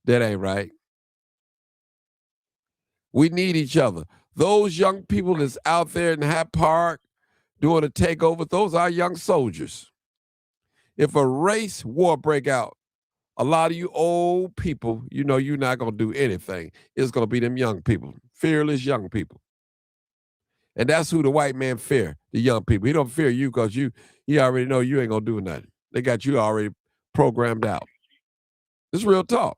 That ain't right. We need each other. Those young people that's out there in Hat Park doing a takeover, those are young soldiers. If a race war break out, a lot of you old people, you know you're not going to do anything. It's going to be them young people, fearless young people. And that's who the white man fear, the young people. He don't fear you because he already know you ain't going to do nothing. They got you already programmed out. It's real talk.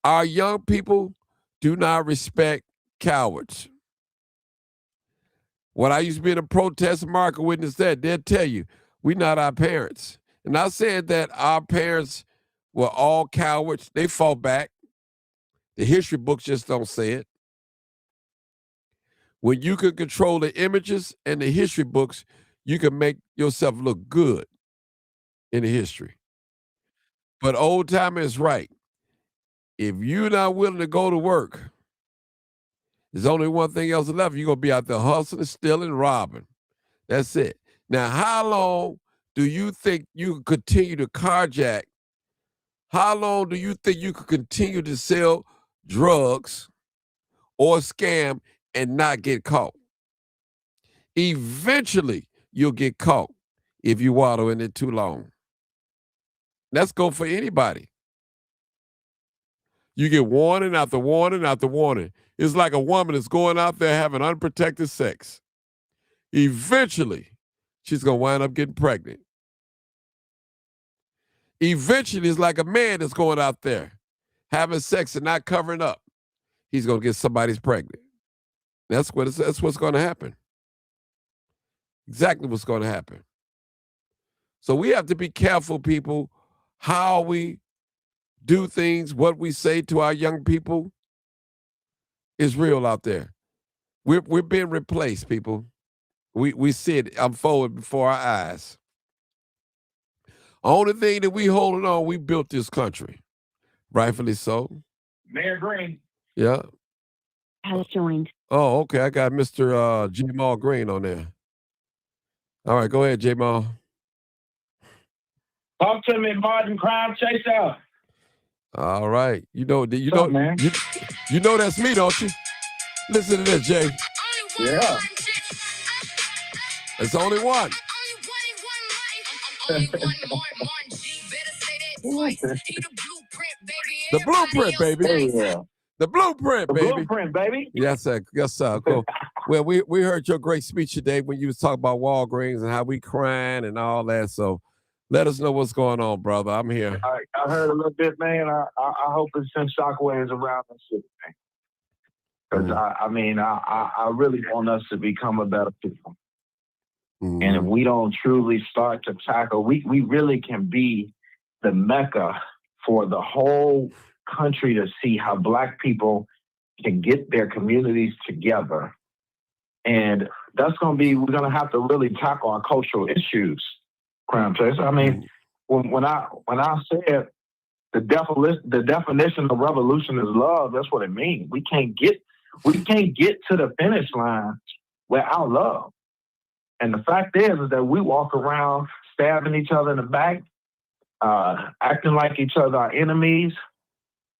Our young people do not respect cowards. When I used to be in a protest market witness that, they'll tell you, we're not our parents. And I said that our parents were all cowards. They fought back. The history books just don't say it. When you can control the images and the history books, you can make yourself look good in the history. But old timer is right. If you're not willing to go to work, there's only one thing else left. You're going to be out there hustling, stealing, robbing. That's it. Now, how long do you think you can continue to carjack? How long do you think you could continue to sell drugs or scam and not get caught? Eventually, you'll get caught if you waddle in it too long. That's go for anybody. You get warning after warning after warning. It's like a woman that's going out there having unprotected sex. Eventually, she's going to wind up getting pregnant. Eventually, it's like a man that's going out there having sex and not covering up. He's going to get somebody's pregnant. That's what's going to happen. Exactly what's going to happen. So we have to be careful, people, how we do things, what we say to our young people. It's real out there. We're being replaced, people. We see it unfold before our eyes. Only thing that we holding on, we built this country. Rightfully so. Mayor Green. Yeah. Has joined. Oh, okay. I got Mr. Jamal Green on there. All right, go ahead, Jamal. Talk to me, Martin Crime Chaser. All right. You know man? You know that's me, don't you? Listen to this, Jay. Yeah. It's only one. The blueprint, baby. Yeah. The blueprint, The baby. blueprint, baby. Yes, sir. Yes, sir. Cool. Well, we heard your great speech today when you was talking about Walgreens and how we crying and all that. So let us know what's going on, brother. I'm here. I heard a little bit, man. I hope it sends shockwaves around the city, man. Because I really want us to become a better people. Mm-hmm. And if we don't truly start to tackle, we really can be the Mecca for the whole country to see how Black people can get their communities together. And that's going to be, we're going to have to really tackle our cultural issues, Crime Chaser. I mean, when I said the definition of revolution is love, that's what it means. We can't get to the finish line without love. And the fact is that we walk around stabbing each other in the back, acting like each other are enemies,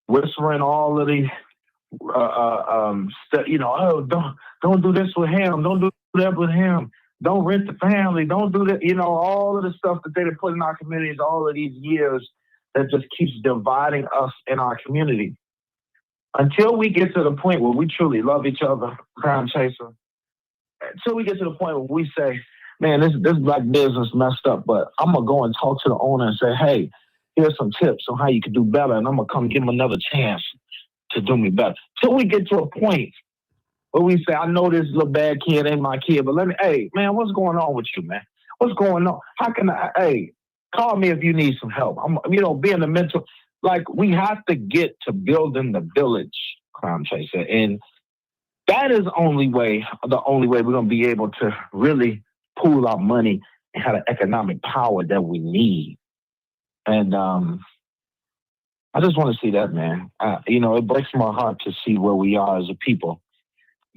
whispering all of these, don't do this with him, don't do that with him, don't rent the family, don't do that, all of the stuff that they've put in our communities all of these years that just keeps dividing us in our community. Until we get to the point where we truly love each other, Crime Chaser, until we get to the point where we say, man, this Black business messed up, but I'm going to go and talk to the owner and say, hey, here's some tips on how you can do better, and I'm going to come give him another chance to do me better. Till we get to a point where we say, I know this little bad kid ain't my kid, but hey, man, what's going on with you, man? What's going on? How can call me if you need some help. Being a mentor, like we have to get to building the village, Crime Chaser. And that is the only way we're going to be able to really pool our money and have the economic power that we need. And I just want to see that, man. It breaks my heart to see where we are as a people.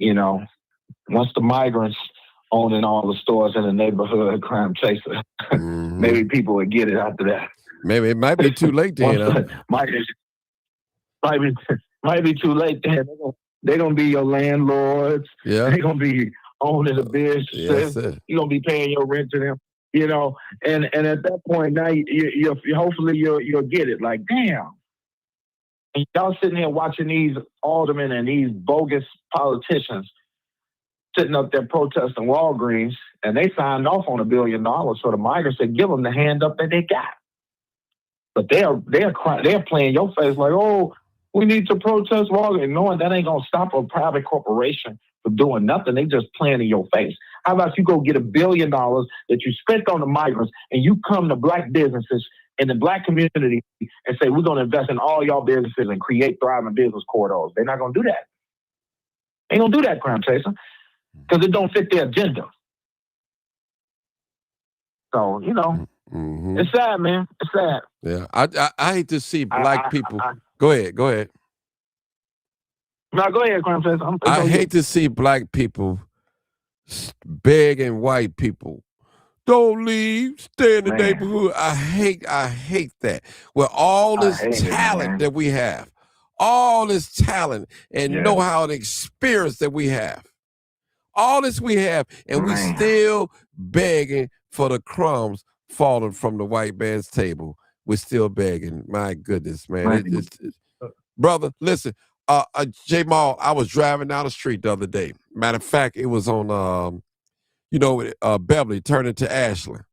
Once the migrants owning all the stores in the neighborhood, Crime Chaser, maybe people would get it after that. Maybe it might be too late then. Might be too late then. They're going to be your landlords. Yeah. They're going to be owning the business. Yes, you're going to be paying your rent to them. And at that point, now hopefully you'll get it. Like, damn. And y'all sitting here watching these aldermen and these bogus politicians sitting up there protesting Walgreens, and they signed off on $1 billion. So the migrants said, give them the hand up that they got. But they're playing your face like, oh, we need to protest Walgreens, knowing that ain't gonna stop a private corporation from doing nothing. They just playing in your face. How about you go get $1 billion that you spent on the migrants, and you come to Black businesses in the Black community and say, we're gonna invest in all y'all businesses and create thriving business corridors? They're not gonna do that. They ain't gonna do that, Crime Chaser, because it don't fit their agenda. So, it's sad, man. It's sad. Yeah, I hate to see Black people. Go ahead. No, go ahead, Crime Chaser. I hate to see Black people begging white people, don't leave, stay in the neighborhood. I hate that. With all this talent that we have, all this talent and know-how and experience that we have, all this we have, and we still begging for the crumbs falling from the white man's table. We're still begging. My goodness, man. Brother, listen, Jamal, I was driving down the street the other day. Matter of fact, it was on, Beverly turning to Ashland.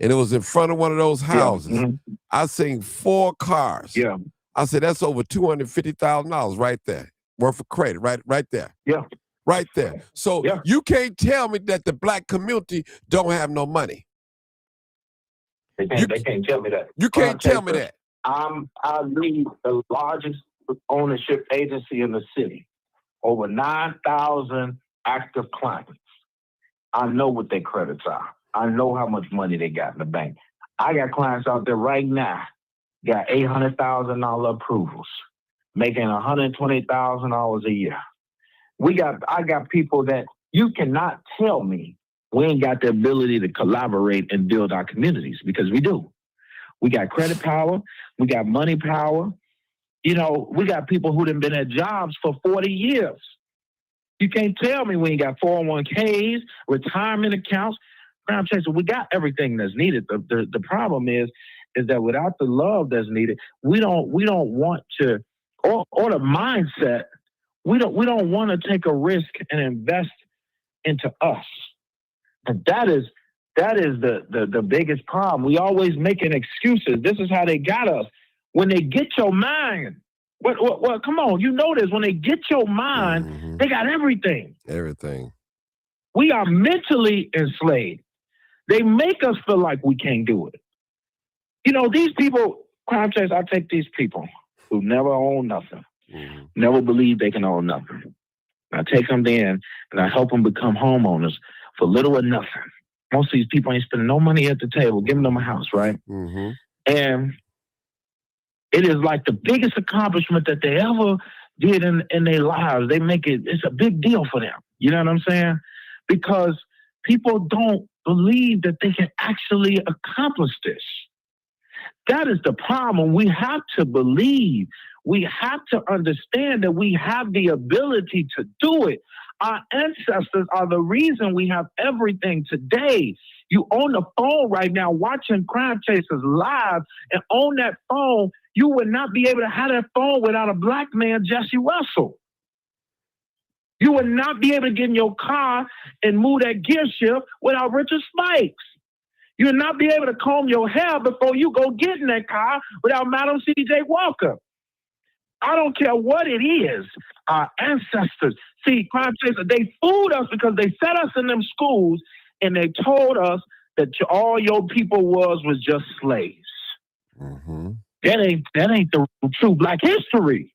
And it was in front of one of those houses. Yeah. Mm-hmm. I seen 4 cars. Yeah. I said, that's over $250,000 right there. Worth of credit, right there. Yeah. Right there. So you can't tell me that the Black community don't have no money. They can't tell me that. You can't tell me that. I lead the largest ownership agency in the city. over 9,000 active clients. I know what their credits are. I know how much money they got in the bank. I got clients out there right now, got $800,000 approvals, making $120,000 a year. I got people that you cannot tell me we ain't got the ability to collaborate and build our communities, because we do. We got credit power. We got money power. You know, we got people who done been at jobs for 40 years. You can't tell me we ain't got 401ks, retirement accounts. Crown Chaser, we got everything that's needed. The problem is that without the love that's needed, we don't want to, or the mindset, we don't want to take a risk and invest into us. And that is the biggest problem. We always making excuses. This is how they got us. When they get your mind, well, come on, you know this. When they get your mind, they got everything. Everything. We are mentally enslaved. They make us feel like we can't do it. You know, these people, Crime Chase, I take these people who never own nothing, never believe they can own nothing. I take them in and I help them become homeowners for little or nothing. Most of these people ain't spending no money at the table, giving them a house, right? And it is like the biggest accomplishment that they ever did in their lives. They make it, it's a big deal for them. You know what I'm saying? Because people don't believe that they can actually accomplish this. That is the problem. We have to believe. We have to understand that we have the ability to do it. Our ancestors are the reason we have everything today. You on the phone right now watching Crime Chasers live, and on that phone, you would not be able to have that phone without a black man, Jesse Russell. You would not be able to get in your car and move that gear shift without Richard Spikes. You would not be able to comb your hair before you go get in that car without Madam C.J. Walker. I don't care what it is. Our ancestors, see, Crime Chaser, they fooled us because they set us in them schools and they told us that all your people was just slaves. That ain't the true Black history.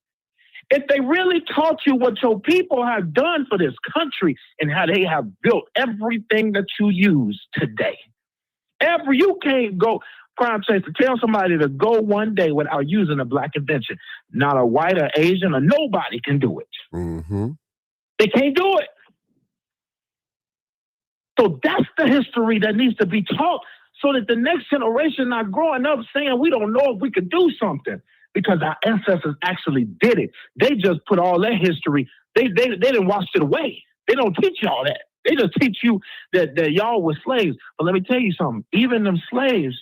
If they really taught you what your people have done for this country and how they have built everything that you use today. You can't go, Crime Chaser, tell somebody to go one day without using a Black invention. Not a white or Asian or nobody can do it. They can't do it. So that's the history that needs to be taught so that the next generation not growing up saying we don't know if we could do something because our ancestors actually did it. They just put all that history, they didn't wash it away. They don't teach y'all that. They just teach you that y'all were slaves. But let me tell you something. Even them slaves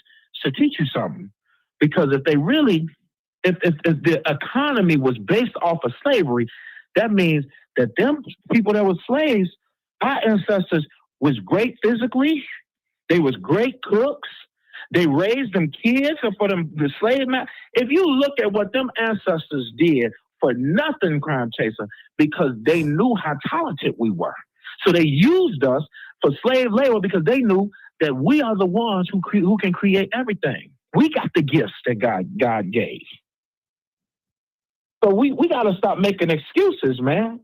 should teach you something. Because if the economy was based off of slavery, that means that them people that were slaves, our ancestors was great physically. They was great cooks. They raised them kids for them the slave man. If you look at what them ancestors did for nothing, Crime Chaser, because they knew how talented we were. So they used us for slave labor because they knew that we are the ones who can create everything. We got the gifts that God gave. So we got to stop making excuses, man.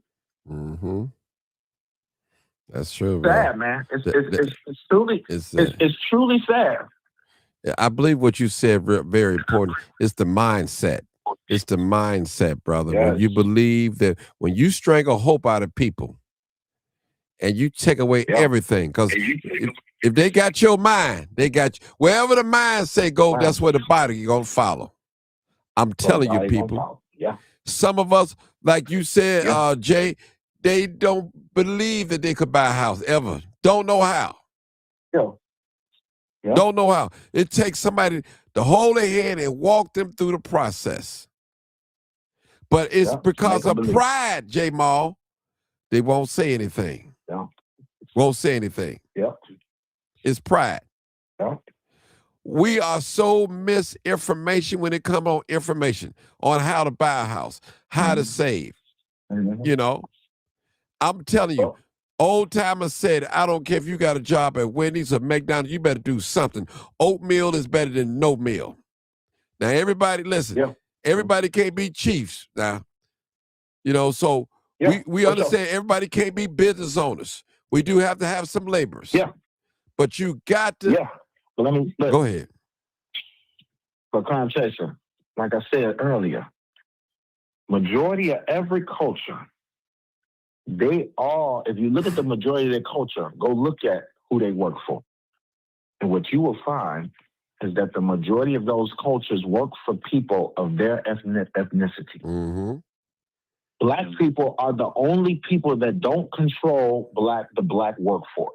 That's true. Sad, man. It's truly sad. I believe what you said very important. It's the mindset. It's the mindset, brother. Yes. When you believe that when you strangle hope out of people and you take away everything, because if they got your mind, they got you. Wherever the mind say go, that's where the body going to follow. I'm telling you, people. Some of us, like you said, Jay, they don't believe that they could buy a house ever. Don't know how. Don't know how. It takes somebody to hold their hand and walk them through the process. But it's because of pride, J. Maul. They won't say anything. Won't say anything. It's pride. We are so misinformation when it comes on information on how to buy a house, how to save. You know, I'm telling you, old timers said, I don't care if you got a job at Wendy's or McDonald's, you better do something. Oatmeal is better than no meal. Now, everybody, listen, everybody can't be chiefs now. You know, so We understand everybody can't be business owners. We do have to have some laborers. Yeah. But you got to. Yeah. But let me go ahead. For Crime Chaser, like I said earlier, majority of every culture, if you look at the majority of their culture, go look at who they work for. And what you will find is that the majority of those cultures work for people of their ethnicity. Mm-hmm. Black people are the only people that don't control the black workforce.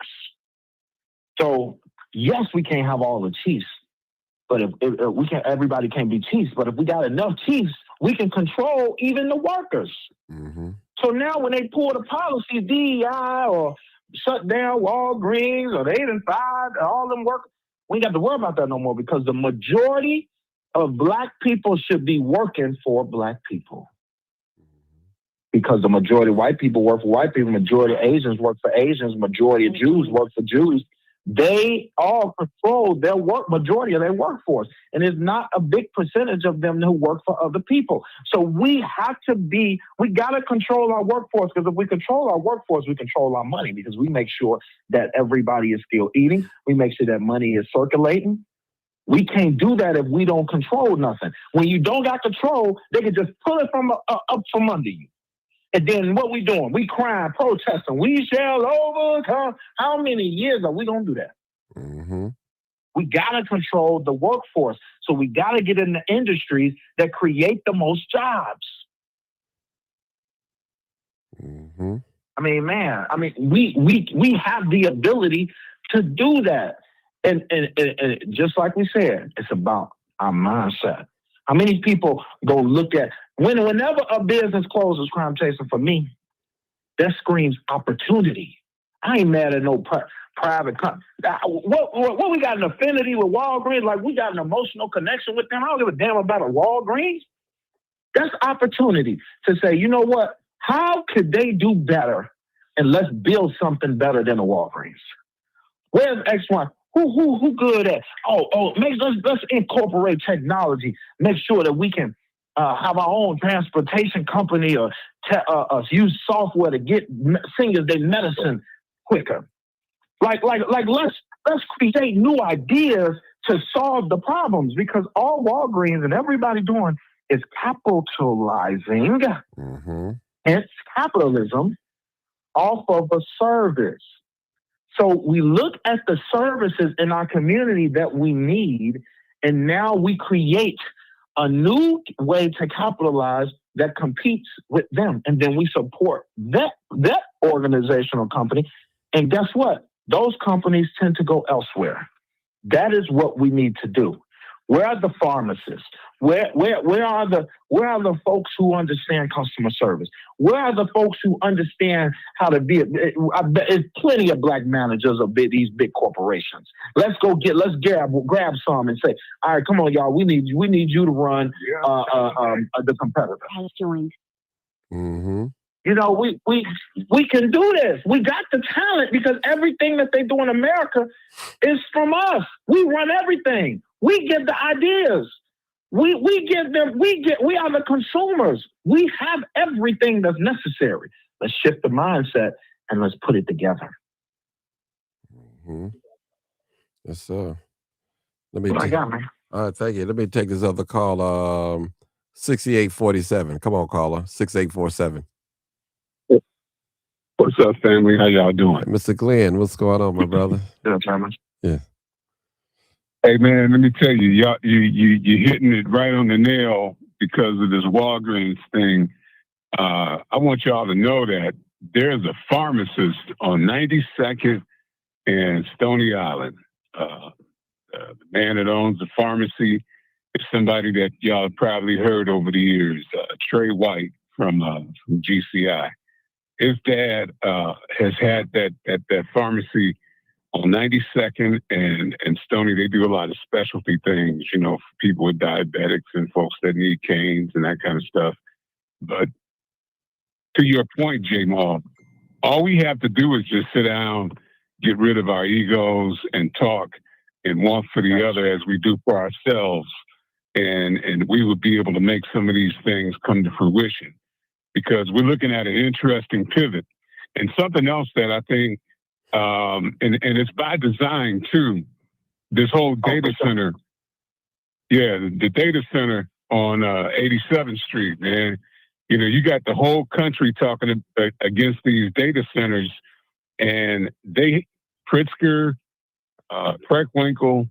So yes, we can't have all the chiefs, but if everybody can't be chiefs. But if we got enough chiefs, we can control even the workers. Mm-hmm. So now when they pull the policy, DEI or shut down Walgreens or they done fired all them workers, we ain't got to worry about that no more because the majority of black people should be working for black people. Because the majority of white people work for white people, majority of Asians work for Asians, majority of Jews work for Jews. They all control their majority of their workforce. And it's not a big percentage of them who work for other people. So we got to control our workforce because if we control our workforce, we control our money because we make sure that everybody is still eating. We make sure that money is circulating. We can't do that if we don't control nothing. When you don't got control, they can just pull it up from under you. And then what we doing? We crying, protesting. We shall overcome. How many years are we going to do that? Mm-hmm. We got to control the workforce. So we got to get in the industries that create the most jobs. Mm-hmm. I mean, man, we have the ability to do that. And just like we said, it's about our mindset. How many people go look at whenever a business closes, Crime Chaser, for me, that screams opportunity. I ain't mad at no private company. What we got an affinity with Walgreens? Like we got an emotional connection with them. I don't give a damn about a Walgreens. That's opportunity to say, you know what? How could they do better? And let's build something better than a Walgreens. Where's X1? Who good at? Let's incorporate technology. Make sure that we can have our own transportation company or use software to get seniors their medicine quicker. Like let's create new ideas to solve the problems because all Walgreens and everybody doing is capitalizing, hence capitalism, off of a service. So we look at the services in our community that we need, and now we create a new way to capitalize that competes with them. And then we support that organizational company. And guess what? Those companies tend to go elsewhere. That is what we need to do. Where are the pharmacists? Where are the folks who understand customer service? Where are the folks who understand how to be? There's plenty of black managers of these big corporations. Let's grab some and say, all right, come on, y'all. We need you to run the competitor. Has joined. Mm-hmm. You know, we can do this. We got the talent because everything that they do in America is from us. We run everything. We get the ideas. We are the consumers. We have everything that's necessary. Let's shift the mindset and let's put it together. Mm-hmm. Yes, sir. What I got, man? All right, thank you. Let me take this other call. 6847. Come on, caller. 6847. What's up, family? How y'all doing? Mr. Glenn, what's going on, my brother? Yeah. Hey, man, let me tell you, you're hitting it right on the nail because of this Walgreens thing. I want y'all to know that there's a pharmacist on 92nd and Stony Island. The man that owns the pharmacy is somebody that y'all have probably heard over the years, Trey White from GCI. His dad has had that pharmacy on 92nd and Stony. They do a lot of specialty things, you know, for people with diabetics and folks that need canes and that kind of stuff. But to your point, J-Maul, all we have to do is just sit down, get rid of our egos and talk and want for the other as we do for ourselves. And we would be able to make some of these things come to fruition. because we're looking at an interesting pivot. And something else that I think, and it's by design too, this whole data center, the data center on 87th Street, man. You know, you got the whole country talking against these data centers, and Pritzker, Preckwinkle,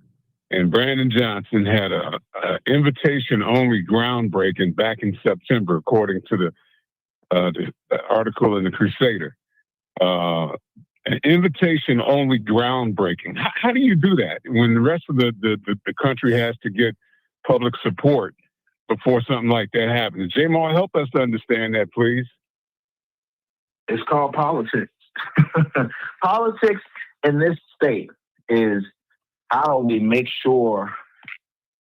and Brandon Johnson had a invitation-only groundbreaking back in September, according to the article in the Crusader. An invitation-only groundbreaking. How do you do that when the rest of the country has to get public support before something like that happens? Jamal, help us to understand that, please. It's called politics. Politics in this state is how do we make sure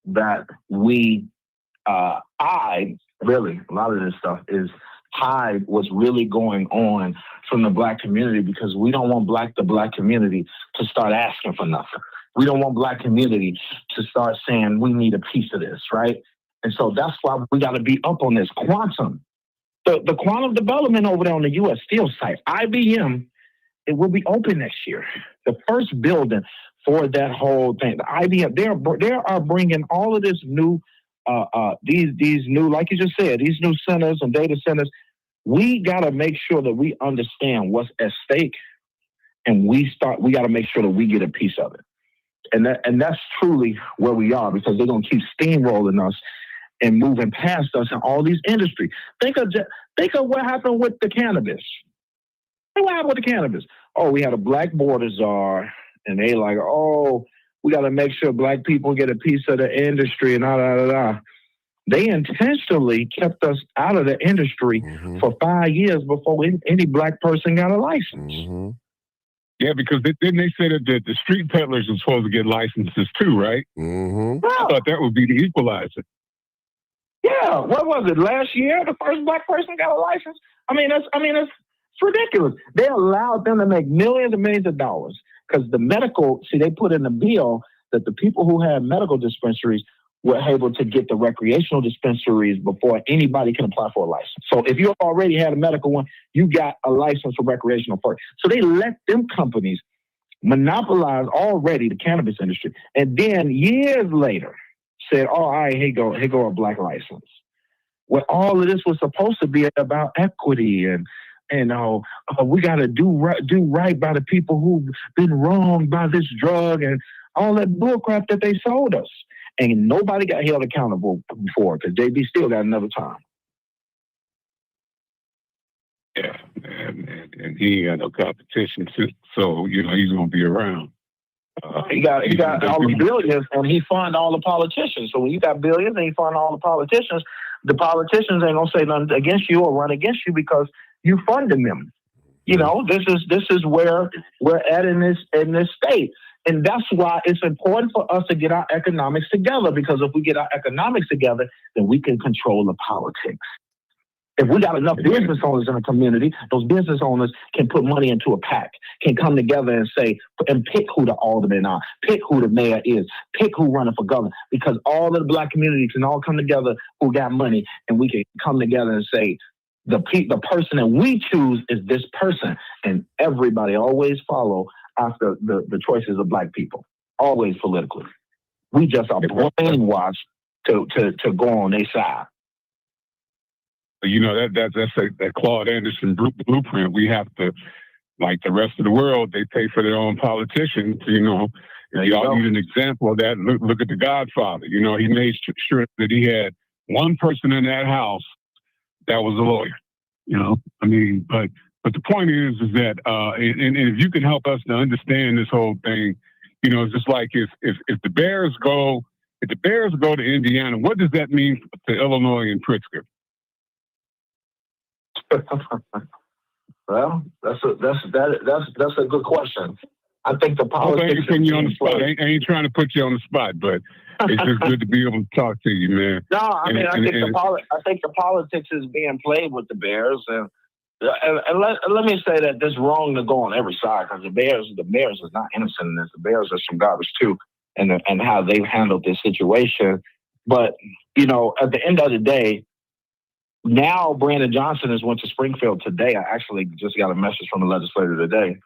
that we hide, really, a lot of this stuff is hide what's really going on from the Black community, because we don't want the Black community to start asking for nothing. We don't want Black community to start saying we need a piece of this, right? And so that's why we got to be up on this quantum. The quantum development over there on the U.S. Steel site, IBM, it will be open next year. The first building for that whole thing, the IBM, they are bringing all of this new, these new, like you just said, these new centers and data centers. We got to make sure that we understand what's at stake, and we got to make sure that we get a piece of it. And that's truly where we are, because they're going to keep steamrolling us and moving past us in all these industries. Think of what happened with the cannabis. What happened with the cannabis? Oh, we had a Black border czar, and they like, oh, we got to make sure Black people get a piece of the industry, and da. They intentionally kept us out of the industry for 5 years before any Black person got a license. Yeah, because didn't they say that the street peddlers are supposed to get licenses too, right? I thought that would be the equalizer. Yeah, what was it, last year the first Black person got a license? It's ridiculous. They allowed them to make millions and millions of dollars because they put in the bill that the people who have medical dispensaries were able to get the recreational dispensaries before anybody can apply for a license. So if you already had a medical one, you got a license for recreational first. So they let them companies monopolize already the cannabis industry. And then years later said, oh, all right, here go a Black license. Well, all of this was supposed to be about equity and we got to do right by the people who've been wronged by this drug and all that bullcrap that they sold us. And nobody got held accountable for it, because JB still got another time. Yeah, and he ain't got no competition, so he's gonna be around. He got all the billions, and he fund all the politicians. So when you got billions and you fund all the politicians ain't gonna say nothing against you or run against you because you funding them. You know, this is where we're at in this state. And that's why it's important for us to get our economics together, because if we get our economics together, then we can control the politics. If we got enough business owners in a community, those business owners can put money into a PAC, can come together and say, and pick who the aldermen are, pick who the mayor is, pick who running for governor, because all of the Black community can all come together who got money, and we can come together and say, the person that we choose is this person, and everybody always follow after the choices of Black people, always politically. We just are brainwashed to go on their side. You know, that's that Claude Anderson blueprint. We have to, like the rest of the world, they pay for their own politicians. You know, y'all need an example of that. Look at The Godfather. You know, he made sure that he had one person in that house that was a lawyer. You know, but the point is that, and if you can help us to understand this whole thing, you know, it's just like if the Bears go to Indiana, what does that mean to Illinois and Pritzker? Well, that's a good question. I think the politics. I ain't putting you on the spot. I ain't trying to put you on the spot, but it's just good to be able to talk to you, man. No, I think the politics is being played with the Bears, and let me say that it's wrong to go on every side, because the Bears is not innocent in this. The Bears are some garbage too, and how they've handled this situation. But you know, at the end of the day, now Brandon Johnson has went to Springfield today. I actually just got a message from the legislator today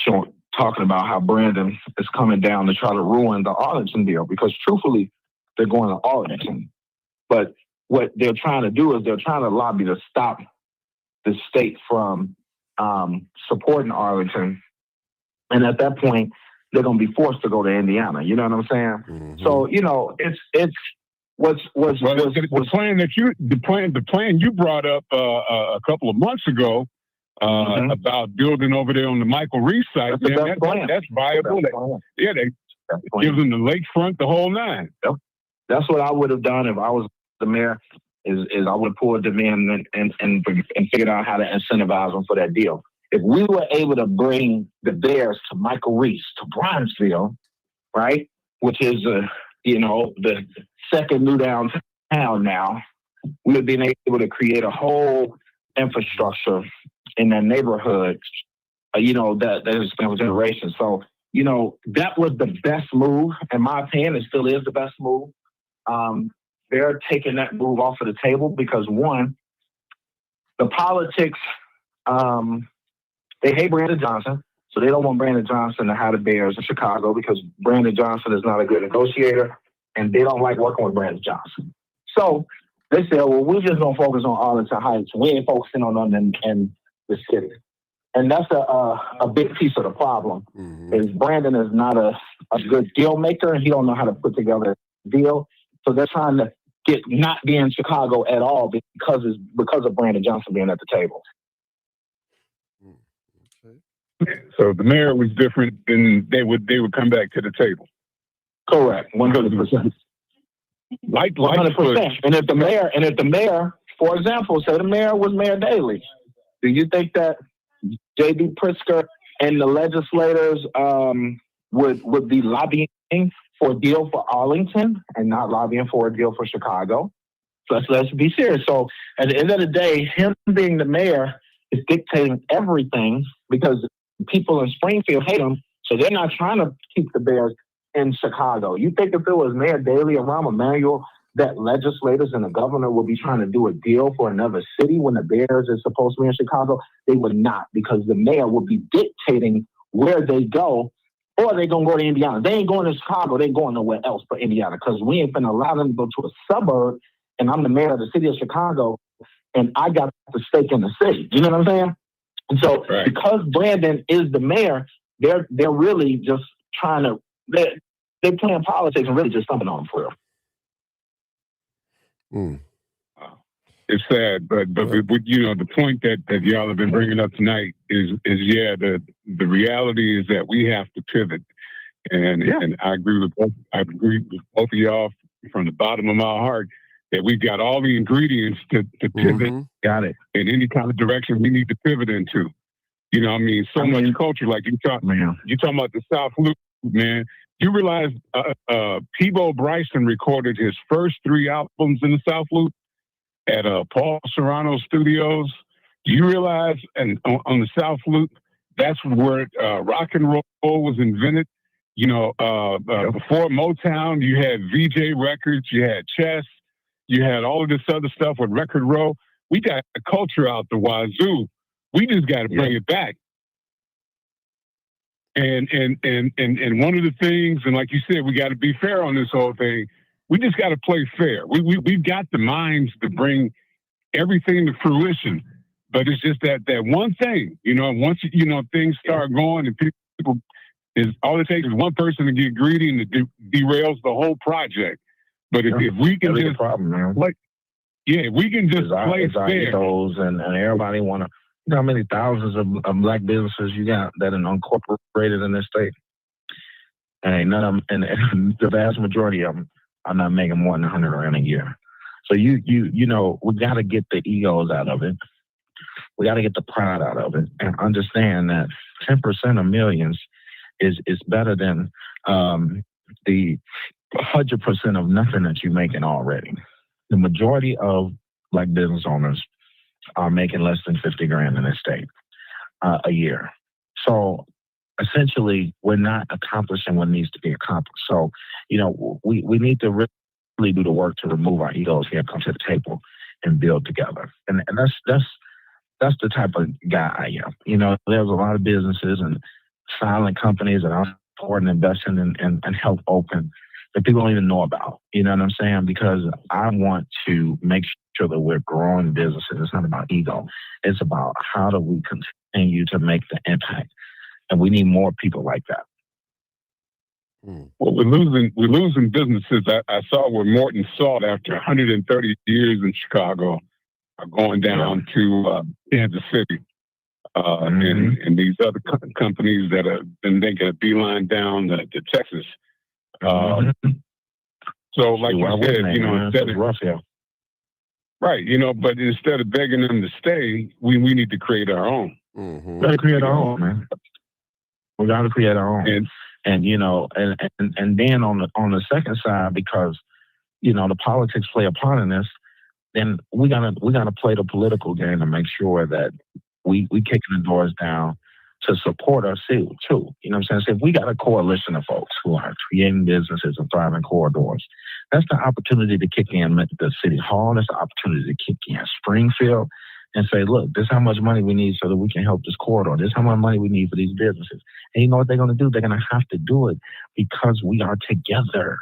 talking about how Brandon is coming down to try to ruin the Arlington deal, because truthfully, they're going to Arlington. But what they're trying to do is they're trying to lobby to stop the state from supporting Arlington. And at that point, they're going to be forced to go to Indiana. You know what I'm saying? Mm-hmm. So, you know, it's the plan you brought up a couple of months ago about building over there on the Michael Reese site. That's viable. They gives them the lakefront, the whole nine. Yep. That's what I would have done if I was the mayor. Is I would have pulled them in and figured out how to incentivize them for that deal. If we were able to bring the Bears to Michael Reese, to Bronzeville, right, which is the second new downtown now, we would have been able to create a whole infrastructure in that neighborhood, that has been generations. So, that was the best move, in my opinion. It still is the best move. They're taking that move off of the table because, one, the politics, they hate Brandon Johnson, so they don't want Brandon Johnson to have the Bears in Chicago because Brandon Johnson is not a good negotiator, and they don't like working with Brandon Johnson. So they said, well, we're just going to focus on Arlington Heights. We ain't focusing on them in the city. And that's a big piece of the problem, is Brandon is not a good deal maker, and he don't know how to put together a deal. So they're trying to not be in Chicago at all because of Brandon Johnson being at the table. So the mayor was different, and they would come back to the table. Correct, 100%. Like 100%. And if the mayor, for example, say the mayor was Mayor Daley, do you think that J.B. Pritzker and the legislators would be lobbying for a deal for Arlington and not lobbying for a deal for Chicago? So let's be serious. So at the end of the day, him being the mayor is dictating everything because people in Springfield hate him, so they're not trying to keep the Bears in Chicago. You think if it was Mayor Daley or Rahm Emanuel, that legislators and the governor would be trying to do a deal for another city when the Bears is supposed to be in Chicago? They would not, because the mayor would be dictating where they go, or they going to go to Indiana. They ain't going to Chicago. They going nowhere else but Indiana, because we ain't going to allow them to go to a suburb, and I'm the mayor of the city of Chicago, and I got the stake in the city. You know what I'm saying? And so because Brandon is the mayor, they're really just trying to, they're playing politics and really just stumping on him for real. It's sad, but the point that y'all have been bringing up tonight is the reality is that we have to pivot, and I agree with both of y'all from the bottom of my heart that we've got all the ingredients to pivot. Got it. In any kind of direction we need to pivot into. So much culture, like you talking about the South Loop, man. You realize Peabo Bryson recorded his first 3 albums in the South Loop at Paul Serrano Studios. Do you realize, and on the South Loop, that's where rock and roll was invented. Before Motown, you had VJ Records, you had Chess, you had all of this other stuff with Record Row. We got a culture out the wazoo. We just got to bring it back. And one of the things, and like you said, we got to be fair on this whole thing. We just got to play fair. We've got the minds to bring everything to fruition, but it's just that one thing, once things start going and people all it takes is one person to get greedy and it derails the whole project. But if we can just if we can just play fair, and everybody want to. You know how many thousands of black businesses you got that are unincorporated in this state? And none of them, and the vast majority of them are not making more than $100,000 a year. So we got to get the egos out of it. We got to get the pride out of it, and understand that 10% of millions is better than the 100% of nothing that you're making already. The majority of black business owners are making less than $50,000 in this state a year. So essentially, we're not accomplishing what needs to be accomplished. So, we need to really do the work to remove our egos here, come to the table, and build together. And that's the type of guy I am. You know, there's a lot of businesses and silent companies that I'm supporting, investing and help open that people don't even know about. You know what I'm saying? Because I want to make sure that we're growing businesses. It's not about ego. It's about how do we continue to make the impact. And we need more people like that. Well, we're losing businesses. I saw where Morton Salt, after 130 years in Chicago, are going down to Kansas City. And these other companies that have been making a beeline down to Texas. So, like you said, you know, instead of right, you know, but instead of begging them to stay, we need to create our own. We got to create our own, man. We got to create our own, and you know, and then on the second side, because you know the politics play a part in this, then we gotta play the political game to make sure that we kicking the doors down to support us too. You know what I'm saying? So if we got a coalition of folks who are creating businesses and thriving corridors, that's the opportunity to kick in the city hall. That's the opportunity to kick in Springfield and say, look, this is how much money we need so that we can help this corridor. This is how much money we need for these businesses. And you know what they're going to do? They're going to have to do it because we are together.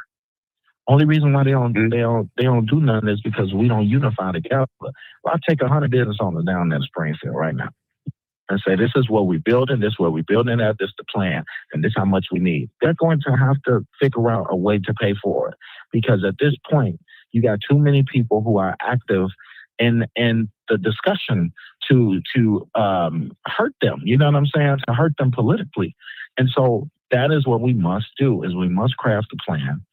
Only reason why they don't do nothing is because we don't unify together. Well, I'll take 100 business owners down there in Springfield right now and say, this is what we're building, this is what we're building at, this is the plan, and this is how much we need. They're going to have to figure out a way to pay for it. Because at this point, you got too many people who are active in the discussion to hurt them. You know what I'm saying? To hurt them politically. And so that is what we must do, is we must craft a plan.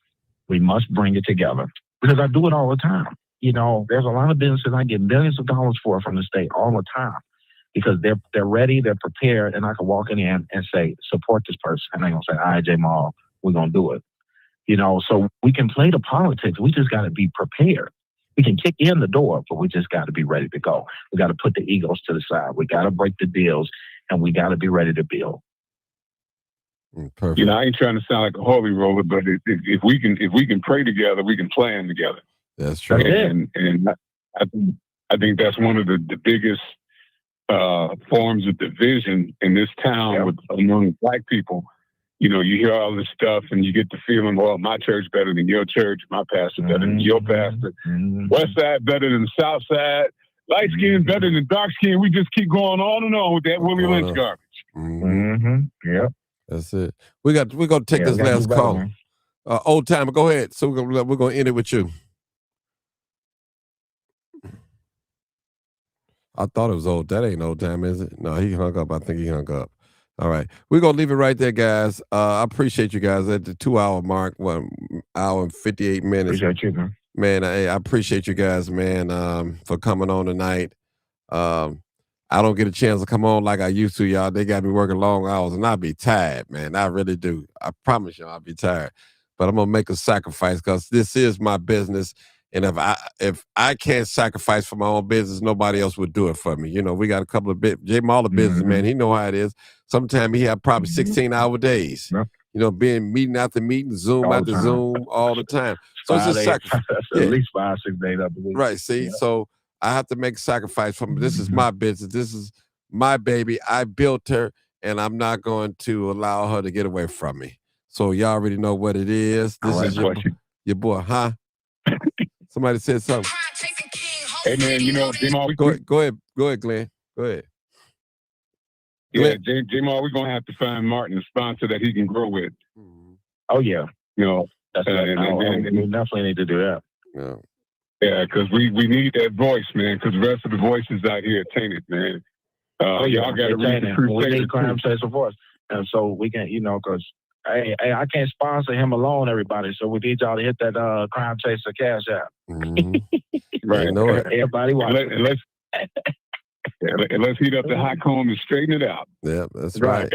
We must bring it together. Because I do it all the time. You know, there's a lot of businesses I get millions of dollars for from the state all the time. Because they're ready, they're prepared, and I can walk in and say, support this person. And they're going to say, all right, Jamal, we're going to do it. You know, so we can play the politics. We just got to be prepared. We can kick in the door, but we just got to be ready to go. We got to put the egos to the side. We got to break the deals, and we got to be ready to build. Perfect. You know, I ain't trying to sound like a holy roller, but if we can pray together, we can plan together. That's true. And I think that's one of the biggest forms of division in this town among Black people. You know, you hear all this stuff and you get the feeling, well, my church better than your church, my pastor better than your pastor, West Side better than the South Side, light skin better than dark skin. We just keep going on and on with that Willie Lynch garbage. Yep. That's it. We're gonna take this last call. Old timer, go ahead. So we're gonna end it with you. I thought it was old. That ain't old time, is it? No, he hung up. I think he hung up. All right. We're going to leave it right there, guys. I appreciate you guys at the 2-hour mark, 1 hour and 58 minutes. Appreciate you, man. Man, I appreciate you guys, man, for coming on tonight. I don't get a chance to come on like I used to, y'all. They got me working long hours, and I'll be tired, man. I really do. I promise you I'll be tired. But I'm going to make a sacrifice because this is my business. And if I can't sacrifice for my own business, nobody else would do it for me. You know, we got a couple of Jamal, the business man. He know how it is. Sometimes he have probably 16-hour days. You know, being meeting after meeting, Zoom after Zoom, all the time. So it's a sacrifice. At least 5-6 days, I believe. Right. See, so I have to make a sacrifice from this is my business. This is my baby. I built her, and I'm not going to allow her to get away from me. So y'all already know what it is. This is your boy, huh? Somebody said something. Hey man, you know, Jamal, go ahead, Glenn. Go ahead. Yeah, Jamal, we're gonna have to find Martin a sponsor that he can grow with. Oh yeah, you know, that's we definitely need to do that. Yeah, because we need that voice, man. Because the rest of the voices out here are tainted, man. Y'all got to read the Crusaders. We need Crime Chaser voice, and so we can, you know, because. Hey, I can't sponsor him alone, everybody. So we need y'all to hit that Crime Chaser cash app. Right. Everybody watching. Let's heat up the hot comb and straighten it out. Yeah, that's right.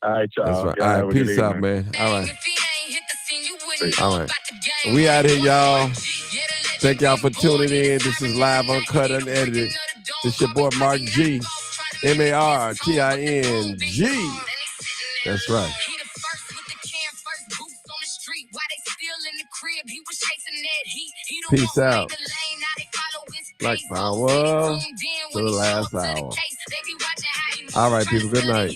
All right, y'all. That's right. All right, peace out, man. All right. All right. We out here, y'all. Thank y'all for tuning in. This is Live Uncut Unedited. This your boy Mark G. MARTING. That's right. Peace out. Black Power to the last hour. All right, people. Good night.